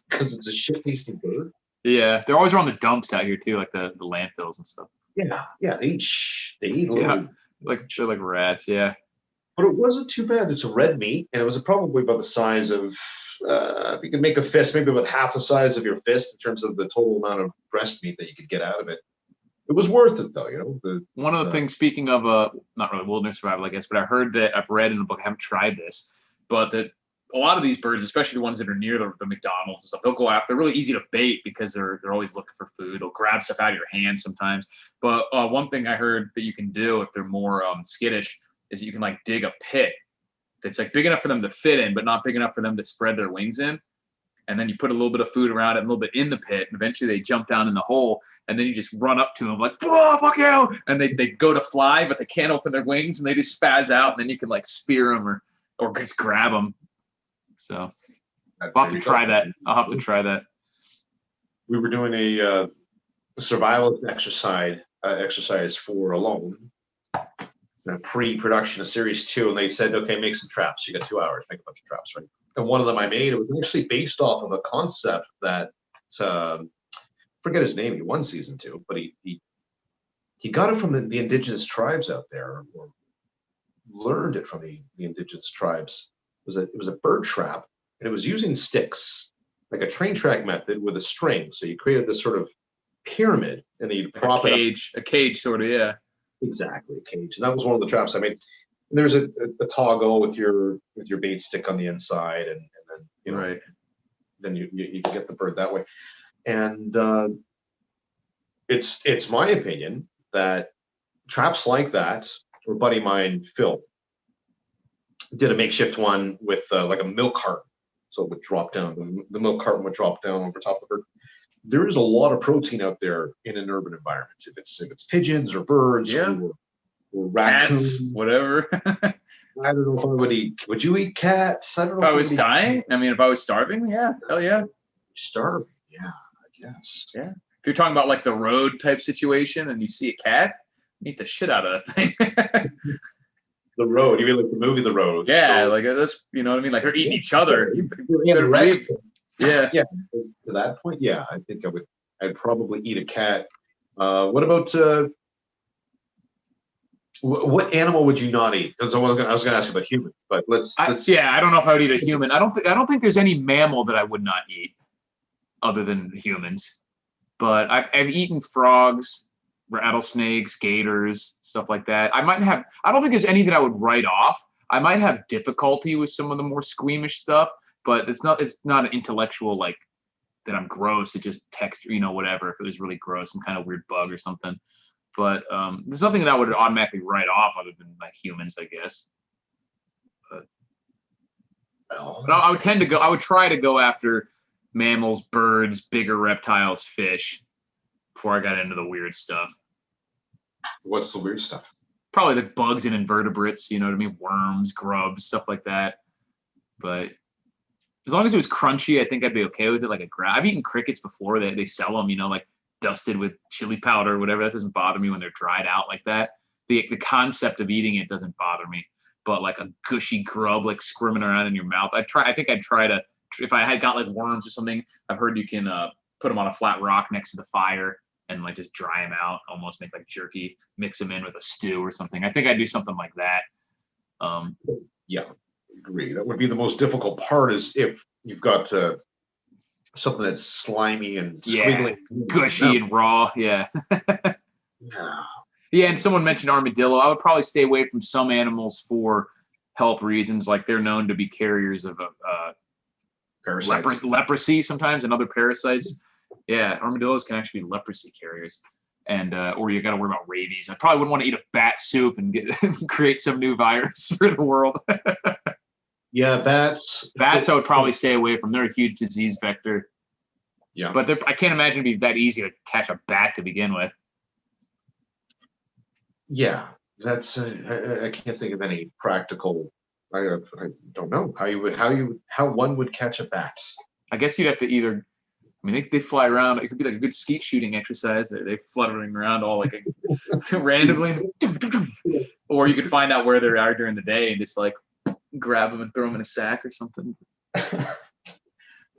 because it's a shit tasting bird. Yeah, they're always around the dumps out here too, like the landfills and stuff. Yeah, they eat Yeah, little, like they're like rats. Yeah. but it wasn't too bad. It's a red meat, and it was probably about the size of, if you could make a fist, maybe about half the size of your fist in terms of the total amount of breast meat that you could get out of it. It was worth it though, you know. One of the things, speaking of not really wilderness survival, I guess, but I heard that I've read in a book, I haven't tried this, but that a lot of these birds, especially the ones that are near the McDonald's and stuff, they'll go out. They're really easy to bait because they're always looking for food. They'll grab stuff out of your hand sometimes. But one thing I heard that you can do if they're more skittish is that you can like dig a pit that's like big enough for them to fit in, but not big enough for them to spread their wings in. And then you put a little bit of food around it, a little bit in the pit, and eventually they jump down in the hole, and then you just run up to them like, "Whoa, fuck you!" And they go to fly, but they can't open their wings, and they just spaz out, and then you can like spear them or just grab them. So I'll have to try that. I'll have to try that. We were doing a survivalist exercise for Alone, pre-production of series 2, and they said, okay, make some traps. You got 2 hours, make a bunch of traps, right? And one of them I made, it was actually based off of a concept that forget his name, he won season 2, but he got it from the indigenous tribes out there, or learned it from the indigenous tribes. It was a bird trap, and it was using sticks, like a train track method with a string. So you created this sort of pyramid, and then you'd prop it up. A cage sort of, yeah. Exactly, a cage. And that was one of the traps I made. And there's a toggle with your bait stick on the inside, and then you know, right. Then you can get the bird that way. And it's my opinion that traps like that, or buddy mine Phil did a makeshift one with like a milk carton, so it would drop down. The milk carton would drop down over top of the bird. There is a lot of protein out there in an urban environment. If it's pigeons or birds, yeah, or raccoons, cats, whatever. I don't know if I would eat. Would you eat cats? I don't know. If I was dying, I mean, if I was starving, yeah, hell yeah. Starving, yeah, I guess. Yeah. If you're talking about like the road type situation and you see a cat, eat the shit out of that thing. The Road, you mean like the movie The Road? Yeah, like that's, you know what I mean? Like they're eating each other. Yeah. Yeah. To that point, yeah, I think I'd probably eat a cat. What about what animal would you not eat? Because I was gonna ask you about humans, but let's. Yeah, I don't know if I would eat a human. I don't think there's any mammal that I would not eat other than humans. But I've eaten frogs, rattlesnakes, gators, stuff like that. I don't think there's any that I would write off. I might have difficulty with some of the more squeamish stuff, but it's not an intellectual like that I'm gross. It just texture, whatever. If it was really gross, some kind of weird bug or something. But there's nothing that I would automatically write off other than like humans, I guess. But I would try to go after mammals, birds, bigger reptiles, fish before I got into the weird stuff. What's the weird stuff? Probably the bugs and invertebrates, you know what I mean? Worms, grubs, stuff like that. But as long as it was crunchy, I think I'd be okay with it. Like I've eaten crickets before. They sell them, like dusted with chili powder or whatever. That doesn't bother me when they're dried out like that. The concept of eating it doesn't bother me. But like a gushy grub like squirming around in your mouth, I think I'd try to, if I had got like worms or something. I've heard you can put them on a flat rock next to the fire and like just dry them out, almost make like jerky, mix them in with a stew or something. I think I'd do something like that. Yeah, agree. That would be the most difficult part, is if you've got something that's slimy and squiggly, gushy and raw. Yeah. Yeah. Yeah, and someone mentioned armadillo. I would probably stay away from some animals for health reasons, like they're known to be carriers of leprosy sometimes and other parasites. Yeah, armadillos can actually be leprosy carriers, and or you got to worry about rabies. I probably wouldn't want to eat a bat soup and create some new virus for the world. Yeah, bats I would probably stay away from. They're a huge disease vector. Yeah, but I can't imagine it'd be that easy to catch a bat to begin with. Yeah, that's I can't think of any practical. I don't know how one would catch a bat. I guess you'd have to either. I mean, they fly around. It could be like a good skeet shooting exercise. They fluttering around all like randomly, or you could find out where they are during the day and just like grab them and throw them in a sack or something.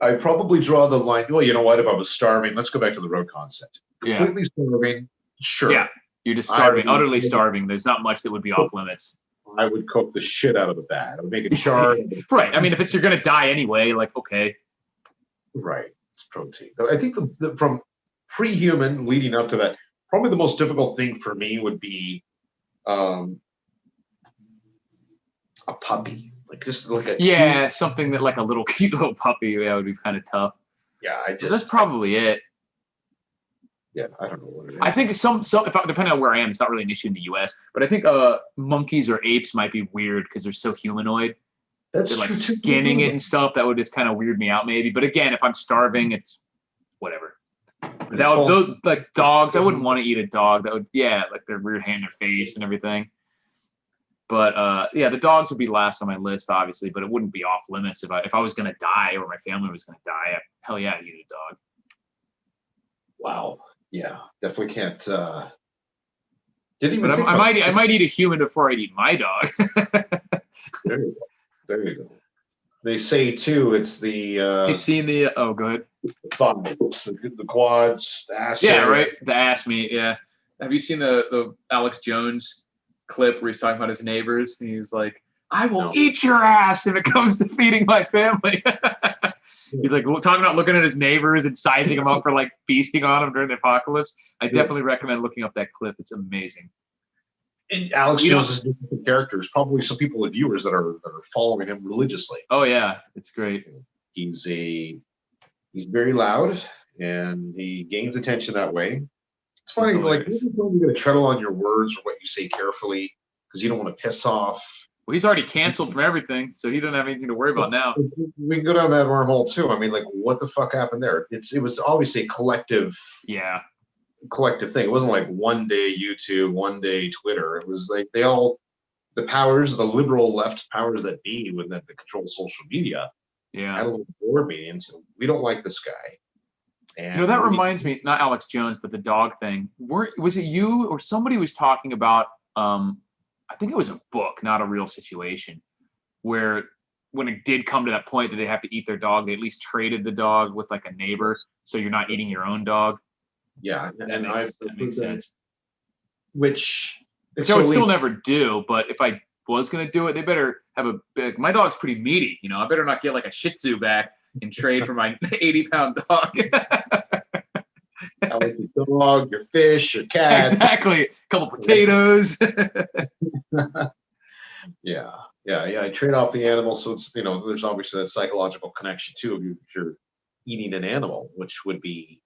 I probably draw the line. Well, you know what? If I was starving, let's go back to the road concept. Completely starving, sure. Yeah. You're just starving, utterly starving. There's not much that would be off limits. I would cook the shit out of the bat. I would make it charred. Right. I mean, if you're going to die anyway, like, okay. Right. It's protein. I think from pre-human leading up to that, probably the most difficult thing for me would be a puppy. Like just like a something that like a little cute little puppy, would be kind of tough. Yeah, that's probably it. Yeah, I don't know what it is. I think depending on where I am, it's not really an issue in the U.S. But I think monkeys or apes might be weird because they're so humanoid. That's they're like true, skinning it and stuff. That would just kind of weird me out, maybe. But again, if I'm starving, it's whatever. Those like dogs, I wouldn't want to eat a dog. That would like their weird hand in their face and everything. But the dogs would be last on my list, obviously. But it wouldn't be off limits if I was gonna die or my family was gonna die. Hell yeah, I'd eat a dog. Wow. Yeah, definitely can't. I might eat a human before I eat my dog. There you go. There you go. They say too, it's the. You seen the? Oh, go ahead. The quads, the ass. Yeah, right. The ass meat. Yeah. Have you seen the Alex Jones clip where he's talking about his neighbors? And he's like, "I will eat your ass if it comes to feeding my family." He's like talking about looking at his neighbors and sizing them up for like feasting on them during the apocalypse. I definitely recommend looking up that clip. It's amazing. And Alex Jones is different characters. Probably some people, the viewers that are following him religiously. Oh yeah, it's great. He's very loud and he gains attention that way. It's funny, like you're going to treadle on your words or what you say carefully because you don't want to piss off. Well, he's already canceled from everything, so he doesn't have anything to worry about now. We can go down that wormhole too. I mean, like, what the fuck happened there? It was obviously a collective thing. It wasn't like one day YouTube, one day Twitter. It was like the liberal left powers that be that control social media, had a little board meeting and said, we don't like this guy. And that reminds me, not Alex Jones, but the dog thing. Was it you or somebody was talking about? I think it was a book, not a real situation, where when it did come to that point that they have to eat their dog, they at least traded the dog with like a neighbor, so you're not eating your own dog. Yeah, that makes sense. Which I would still never do, but if I was gonna do it, they better have my dog's pretty meaty, I better not get like a Shih Tzu back and trade for my 80-pound dog. I like your dog, your fish, your cat. Exactly. A couple potatoes. Yeah. I trade off the animal, so it's there's obviously that psychological connection too. If you're eating an animal, which would be,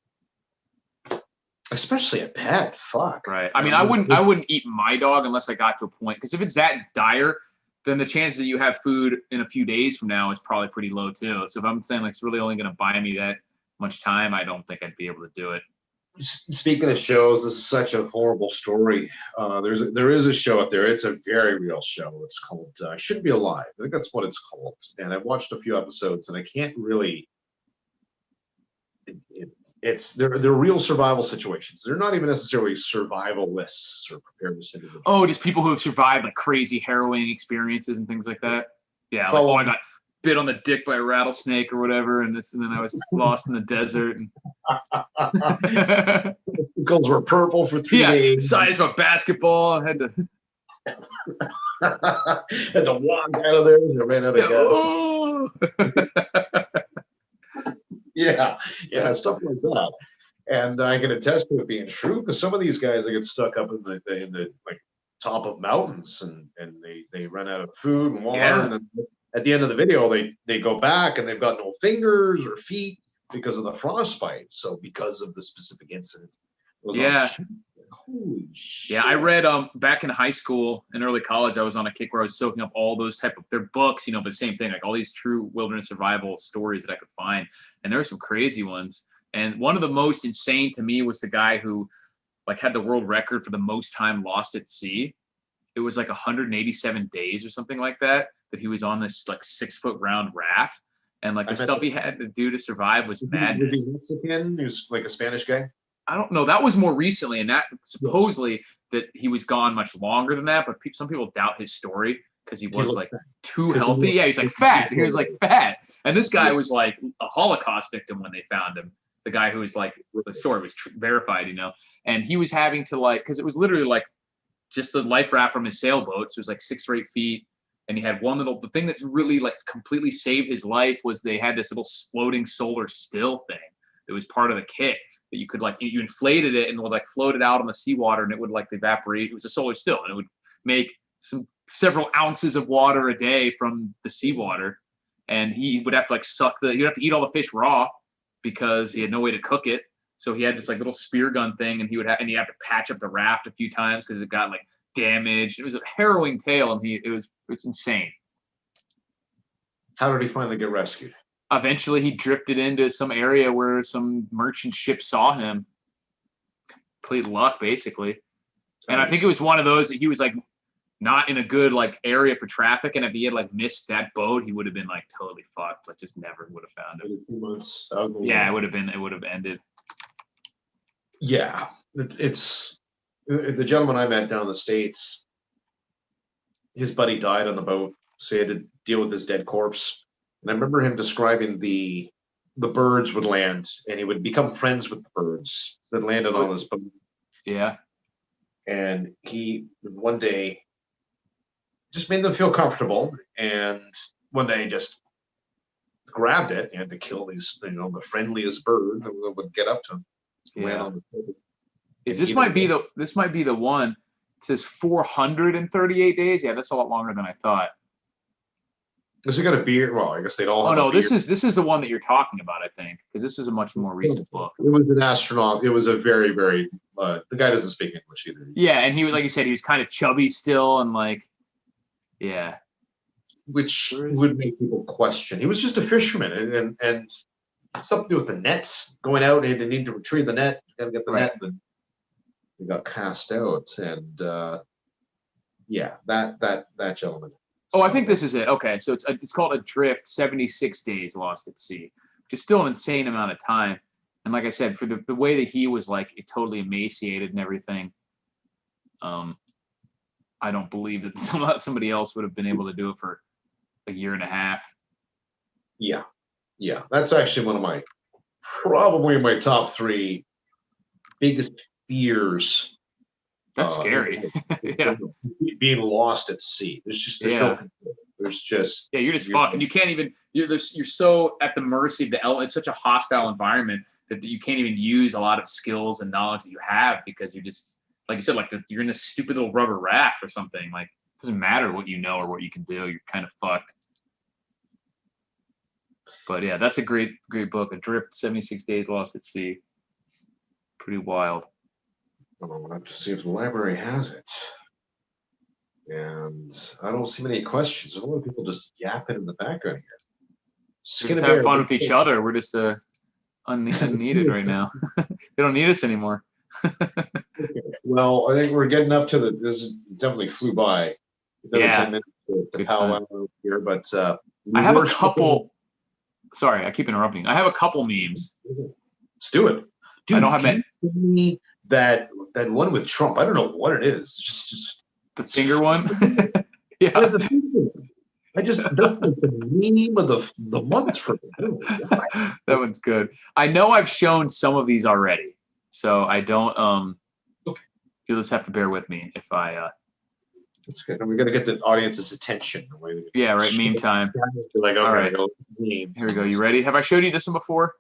especially a pet. Fuck. Right. I mean, I wouldn't eat my dog unless I got to a point, because if it's that dire, then the chance that you have food in a few days from now is probably pretty low too. So if I'm saying like it's really only going to buy me that much time, I don't think I'd be able to do it. Speaking of shows, this is such a horrible story. There is a show out there. It's a very real show. It's called Should Be Alive. I think that's what it's called. And I've watched a few episodes, and I can't really. They're real survival situations. They're not even necessarily survivalists or preparedness individuals. Oh, just people who have survived like crazy harrowing experiences and things like that. Yeah, I got bit on the dick by a rattlesnake or whatever, and then I was lost in the desert. And Goals were purple for 3 days. Size of a basketball. I had to walk out of there and I ran out of gas. Yeah, stuff like that. And I can attest to it being true, because some of these guys, they get stuck up in the like top of mountains and they run out of food and water, and then at the end of the video, they go back and they've got no fingers or feet because of the frostbite. So because of the specific incident. Holy shit. Yeah, I read back in high school and early college, I was on a kick where I was soaking up all those their books, but same thing, like all these true wilderness survival stories that I could find. And there were some crazy ones. And one of the most insane to me was the guy who like had the world record for the most time lost at sea. It was like 187 days or something like that he was on this like 6-foot round raft, and like the stuff he had to do to survive was madness. Was he Mexican? He was like a Spanish guy? I don't know. That was more recently, and that supposedly that he was gone much longer than that, but some people doubt his story because he was like too healthy. Yeah, he's like fat. He was like fat. And this guy was like a Holocaust victim when they found him. the guy who was like, the story was verified, and he was having to like, because it was literally like just a life raft from his sailboat. So it was like 6 or 8 feet. And he had the thing that's really like completely saved his life was they had this little floating solar still thing that was part of the kit that you could like, you inflated it and would like float it out on the seawater and it would like evaporate. It was a solar still and it would make several ounces of water a day from the seawater. And he would have to like he'd have to eat all the fish raw because he had no way to cook it. So he had this like little spear gun thing and he had to patch up the raft a few times because it got like damaged. It was a harrowing tale and it's insane. How did he finally get rescued? Eventually he drifted into some area where some merchant ship saw him. Complete luck, basically. And I think it was one of those that he was like not in a good like area for traffic, and if he had like missed that boat, he would have been like totally fucked. Like just never would have found him. 2 months. Yeah, it would have ended. Yeah, it's the gentleman I met down in the States. His buddy died on the boat, so he had to deal with his dead corpse. And I remember him describing the birds would land, and he would become friends with the birds that landed on his boat. Yeah. And he one day just made them feel comfortable, and one day just grabbed it and had to kill these, the friendliest bird that would get up to him. Yeah. On the this might be the one. It says 438 days. Yeah, that's a lot longer than I thought. Has he got a beard? Well, I guess they'd all. Oh no, this is the one that you're talking about, I think, because this is a much more recent book. It was an astronaut. It was a very, very. The guy doesn't speak English either. Yeah, and he was, like you said, he was kind of chubby still, and like, yeah. Which would make people question. He was just a fisherman, and something to do with the nets going out. He need to retrieve the net. Got to get the net. And he got cast out, and yeah, that gentleman. Oh, I think this is it. Okay, so it's called Adrift, 76 Days Lost at Sea, which is still an insane amount of time. And like I said, for the way that he was like totally emaciated and everything, I don't believe that somebody else would have been able to do it for a year and a half. Yeah. That's actually probably my top 3 biggest fears. That's scary. Yeah. Being lost at sea. There's no control. There's just you're just fucked, and you can't even. You're so at the mercy of the element. It's such a hostile environment that you can't even use a lot of skills and knowledge that you have because you just, like you said, like you're in this stupid little rubber raft or something. Like it doesn't matter what you know or what you can do. You're kind of fucked. But yeah, that's a great book. Adrift, 76 Days Lost at Sea. Pretty wild. I'll have to see if the library has it. And I don't see many questions. There's a lot of people just yapping in the background here. We're just having fun with each other. We're just unneeded right now. They don't need us anymore. Well, I think we're getting up to this definitely flew by. Another 10 minutes to powwow here, but I have a couple. Sorry, I keep interrupting. I have a couple memes. Let's do it. Dude, I don't have that one with Trump. I don't know what it is. It's just the finger one. Yeah. The finger one. That's the meme of the month for me. That one's good. I know I've shown some of these already, so I don't. You'll just have to bear with me if I. That's good. And we got to get the audience's attention. Yeah, right. Meme time. Like, okay, all right. Meme. Here we go. You ready? Have I showed you this one before?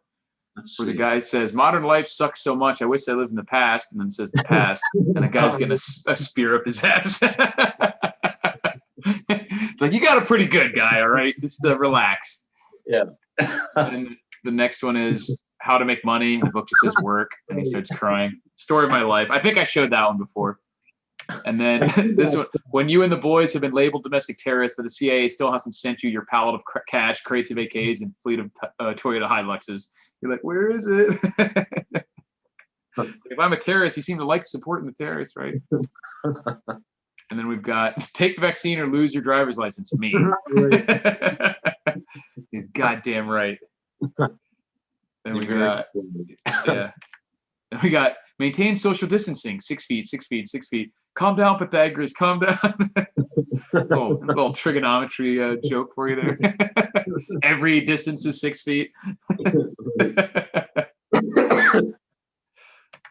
Where the guy says, "Modern life sucks so much. I wish I lived in the past," and then says the past, and the guy's getting a spear up his ass. Like, you got a pretty good guy, all right? Just relax. Yeah. And the next one is How to Make Money. The book just says work, and he starts crying. Story of my life. I think I showed that one before. And then this one, when you and the boys have been labeled domestic terrorists, but the CIA still hasn't sent you your pallet of cash, crates of AKs, and fleet of Toyota Hiluxes. You're like, where is it? If I'm a terrorist, you seem to like supporting the terrorists, right? And then we've got take the vaccine or lose your driver's license. Me. He's goddamn right. Then we got, yeah. Then we got maintain social distancing, 6 feet, 6 feet, 6 feet. Calm down, Pythagoras, calm down. little trigonometry joke for you there. Every distance is 6 feet.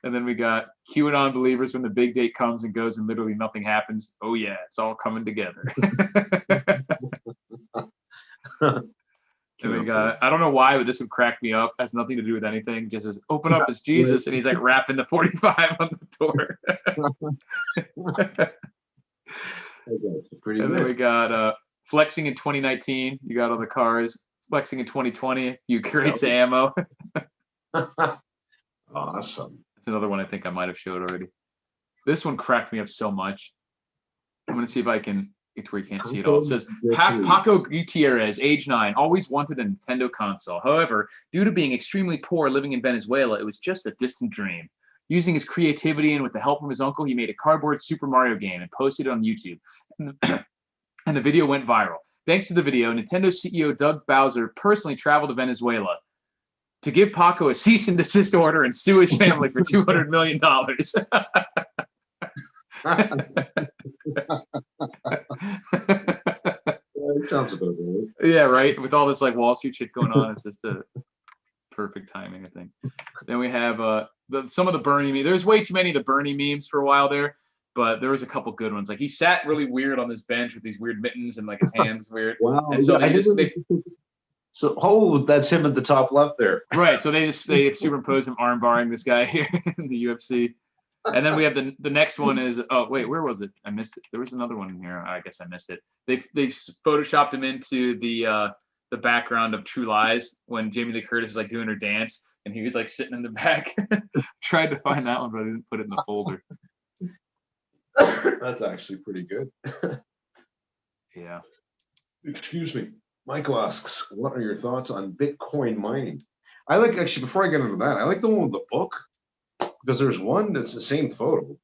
And then we got QAnon believers when the big date comes and goes and literally nothing happens. Oh yeah, it's all coming together. And we got, I don't know why, but this would crack me up. Has nothing to do with anything. Just says, open up, it's Jesus. And he's like rapping the 45 on the door. Pretty and good. then we got flexing in 2019. You got all the cars. Flexing in 2020. You crates of ammo. Awesome. That's another one I think I might have showed already. This one cracked me up so much. I'm going to see if I can get to where you can't see it all. It says, Paco Gutierrez, age 9, always wanted a Nintendo console. However, due to being extremely poor living in Venezuela, it was just a distant dream. Using his creativity and with the help from his uncle, he made a cardboard Super Mario game and posted it on YouTube. And the video went viral. Thanks to the video, Nintendo CEO Doug Bowser personally traveled to Venezuela to give Paco a cease and desist order and sue his family for $200 million. It sounds about right. Yeah, right. With all this like Wall Street shit going on, it's just a perfect timing, I think. Then we have some of the Bernie memes. There's way too many of the Bernie memes for a while there, but there was a couple good ones. Like he sat really weird on this bench with these weird mittens and like his hands weird. Wow. And so that's him at the top left there. Right. So they superimpose him arm barring this guy here in the UFC. And then we have the next one is, oh wait, where was it? I missed it. There was another one in here. I guess I missed it. They photoshopped him into the background of True Lies when Jamie Lee Curtis is like doing her dance and he was like sitting in the back. Tried to find that one, but I didn't put it in the folder. That's actually pretty good. Yeah. Excuse me. Michael asks, what are your thoughts on Bitcoin mining? I like, actually, before I get into that, I like the one with the book because there's one that's the same photo.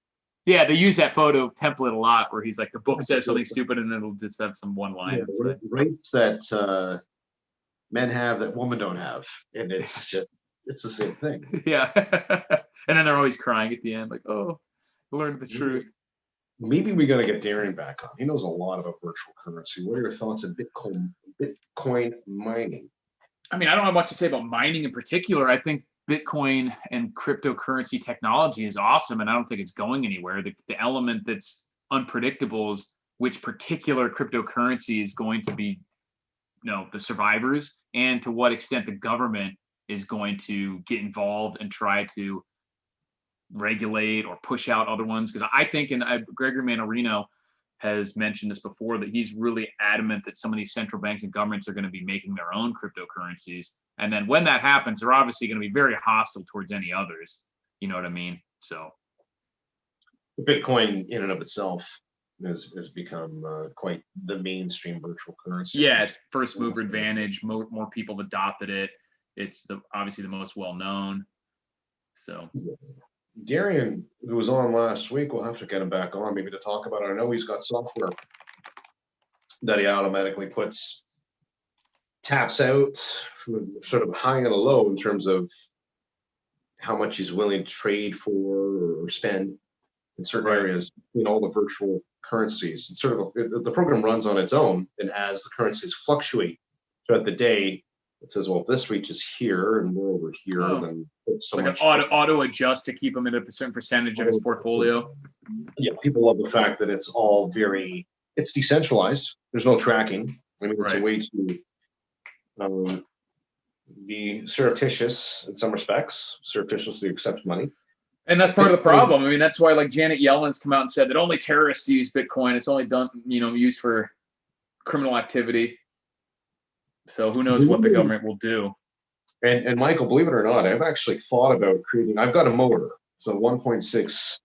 Yeah, they use that photo template a lot where he's like, the book says something stupid and then it'll just have some one line. Yeah, rights that men have that women don't have. And it's just, it's the same thing. Yeah. And then they're always crying at the end, like, oh, I learned the truth. Maybe we got to get Darren back on. He knows a lot about virtual currency. What are your thoughts on Bitcoin mining? I mean, I don't have much to say about mining in particular. I think Bitcoin and cryptocurrency technology is awesome, and I don't think it's going anywhere. The element that's unpredictable is which particular cryptocurrency is going to be, the survivors, and to what extent the government is going to get involved and try to regulate or push out other ones. Because I think, and Gregory Mannarino has mentioned this before, that he's really adamant that some of these central banks and governments are going to be making their own cryptocurrencies. And then when that happens, they're obviously going to be very hostile towards any others. You know what I mean? So Bitcoin in and of itself has become quite the mainstream virtual currency. Yeah, it's first mover advantage. More people have adopted it. It's obviously the most well known. So Darian, who was on last week, we'll have to get him back on maybe to talk about it. I know he's got software that he automatically taps out sort of a high and a low in terms of how much he's willing to trade for or spend in certain areas in all the virtual currencies. It's sort of the program runs on its own, and as the currencies fluctuate throughout the day, it says, well, if this reaches here and we're over here, then it's so like much. An auto adjust to keep him in a certain percentage of his portfolio. Yeah, people love the fact that it's all it's decentralized. There's no tracking. I mean, it's a way to be surreptitious in some respects, surreptitiously accept money. And that's part of the problem. I mean, that's why like Janet Yellen's come out and said that only terrorists use Bitcoin. It's only done, used for criminal activity. So who knows what the government will do. And Michael, believe it or not, I've actually thought about I've got a motor. It's a 1.6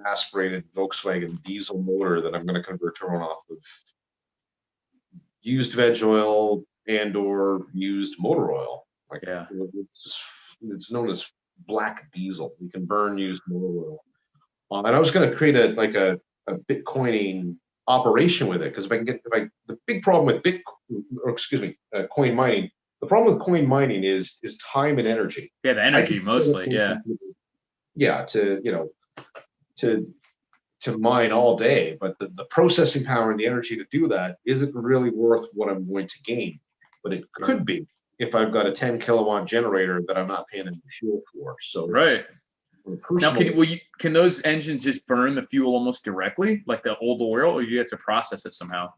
aspirated Volkswagen diesel motor that I'm going to convert to run off of used veg oil and or used motor oil. It's known as black diesel. You can burn used motor oil. And I was going to create a Bitcoining operation with it, because the big problem with coin mining, the problem with coin mining is time and energy. Yeah, the energy mostly. To mine all day, but the processing power and the energy to do that isn't really worth what I'm going to gain. But it could be if I've got a 10 kilowatt generator that I'm not paying any fuel for. So Now, can those engines just burn the fuel almost directly, like the old oil, or you have to process it somehow?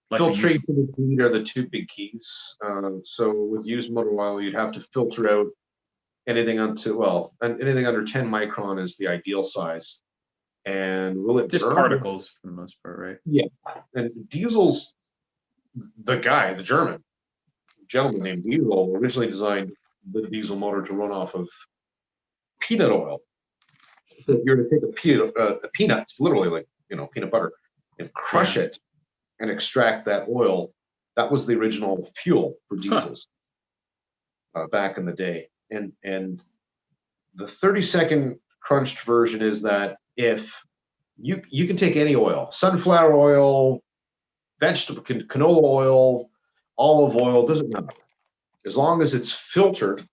Like filtration and heat are the two big keys. So with used motor oil, you'd have to filter out anything anything under 10 micron is the ideal size. And will it just burn? Particles for the most part, right? Yeah. And diesels, the gentleman named Diesel originally designed the diesel motor to run off of peanut oil. So if you're to take a peanut, literally like peanut butter, and crush it and extract that oil, that was the original fuel for diesels back in the day. And the 30-second crunched version is that if you can take any oil, sunflower oil, vegetable canola oil, olive oil, doesn't matter, as long as it's filtered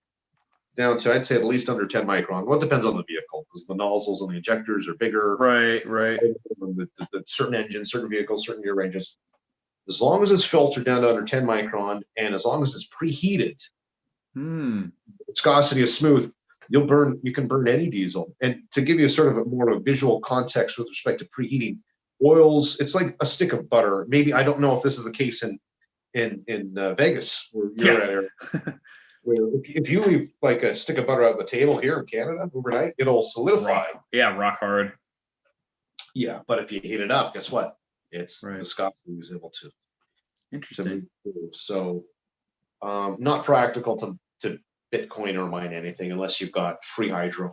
down to, I'd say, at least under 10 micron. Well, it depends on the vehicle, because the nozzles and the injectors are bigger. Right. The certain engines, certain vehicles, certain gear ranges. As long as it's filtered down to under 10 micron, and as long as it's preheated, viscosity is smooth, you can burn any diesel. And to give you sort of a more of a visual context with respect to preheating, oils, it's like a stick of butter. Maybe, I don't know if this is the case in Vegas, where you're at, Eric. Where if you leave like a stick of butter out on the table here in Canada overnight, it'll solidify. Rock hard. Yeah, but if you heat it up, guess what? It's the viscosity is able to. Interesting. So, not practical to Bitcoin or mine anything unless you've got free hydro,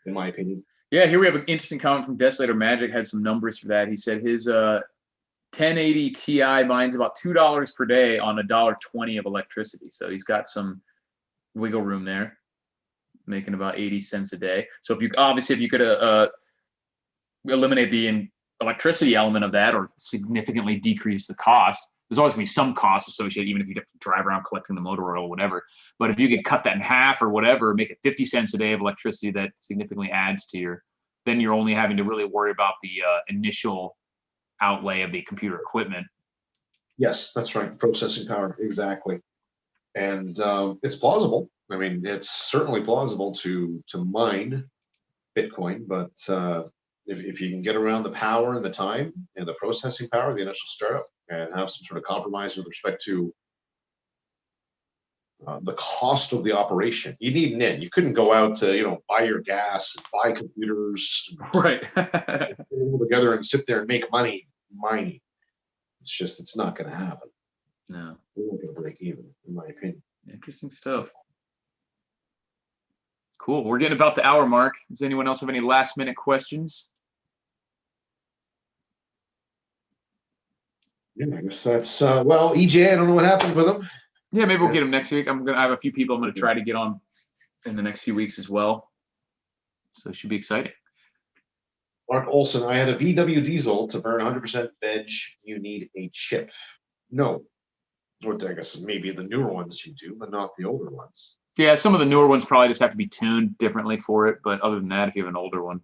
in my opinion. Yeah, here we have an interesting comment from Desolator Magic. Had some numbers for that. He said his 1080 Ti mines about $2 per day on $1.20 of electricity. So he's got some wiggle room there, making about 80 cents a day. So if you could eliminate the electricity element of that, or significantly decrease the cost, there's always going to be some cost associated, even if you have to drive around collecting the motor oil or whatever. But if you could cut that in half or whatever, make it 50 cents a day of electricity, that significantly adds to then you're only having to really worry about the initial outlay of the computer equipment. Yes, that's right. Processing power, exactly. And it's plausible. I mean, it's certainly plausible to mine Bitcoin, but if you can get around the power and the time and the processing power, the initial startup, and have some sort of compromise with respect to the cost of the operation, you need an in. You couldn't go out to buy your gas, and buy computers, right, all together and sit there and make money mining. It's not going to happen. No, we're not going to break even, in my opinion. Interesting stuff. Cool. We're getting about the hour mark. Does anyone else have any last minute questions? Yeah, I guess that's EJ. I don't know what happened with him. Yeah, maybe we'll get him next week. I have a few people I'm going to try to get on in the next few weeks as well. So it should be exciting. Mark Olson, I had a VW diesel to burn 100% veg. You need a chip. No. What I guess maybe the newer ones you do, but not the older ones. Yeah, some of the newer ones probably just have to be tuned differently for it. But other than that, if you have an older one,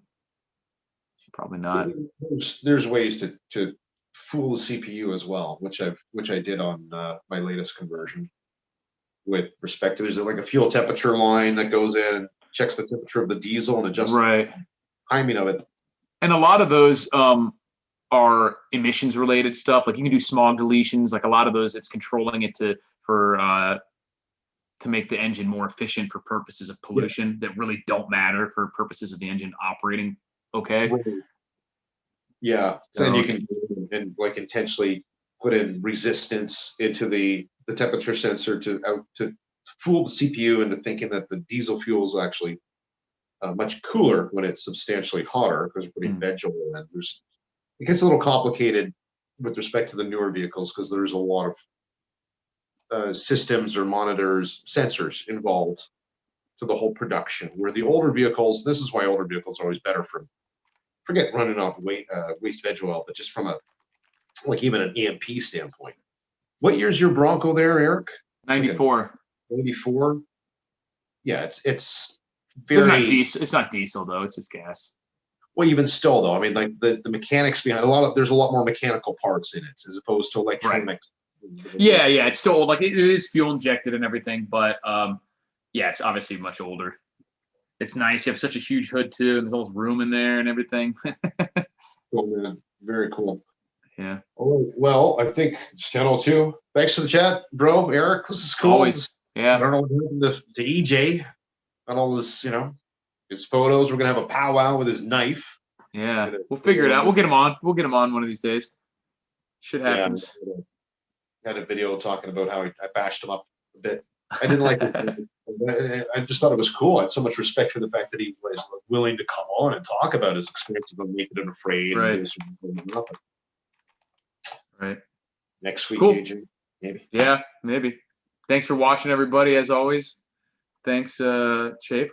probably not. There's ways to fool the CPU as well, which I did on my latest conversion. With respect to, there's like a fuel temperature line that goes in and checks the temperature of the diesel and adjusts the timing of it. And a lot of those are emissions related stuff. Like you can do smog deletions. Like a lot of those, it's controlling it to make the engine more efficient for purposes of pollution that really don't matter for purposes of the engine operating okay. Yeah, so then you can like intentionally put in resistance into the temperature sensor to fool the CPU into thinking that the diesel fuel is actually much cooler when it's substantially hotter because we're putting veg oil in. It gets a little complicated with respect to the newer vehicles because there's a lot of systems or monitors, sensors involved to the whole production. Where the older vehicles, this is why older vehicles are always better from, forget running off waste veg oil, but just from even an EMP standpoint. What year's your Bronco there, Eric? 94. 94. Yeah, it's very. It's not diesel though. It's just gas. Well, even still though, I mean, like the mechanics behind there's a lot more mechanical parts in it as opposed to electronics. Right. Yeah, it's still like it is fuel injected and everything, but yeah, it's obviously much older. It's nice. You have such a huge hood too, and there's all this room in there and everything. Cool, man. Very cool. Yeah. All right. Well, I think it's 10:02. Thanks for the chat, bro. Eric, this is cool. Always. I Yeah. don't know what happened to EJ on all this, his photos. We're gonna have a powwow with his knife. Yeah. We'll figure it out. We'll get him on. We'll get him on one of these days. Shit happens. Yeah, had a video talking about how I bashed him up a bit. I didn't like it. I just thought it was cool. I had so much respect for the fact that he was willing to come on and talk about his experiences of Naked and Afraid. Right. And Right. next week, Cool. AJ, maybe. Yeah, maybe. Thanks for watching, everybody, as always. Thanks, Chafe.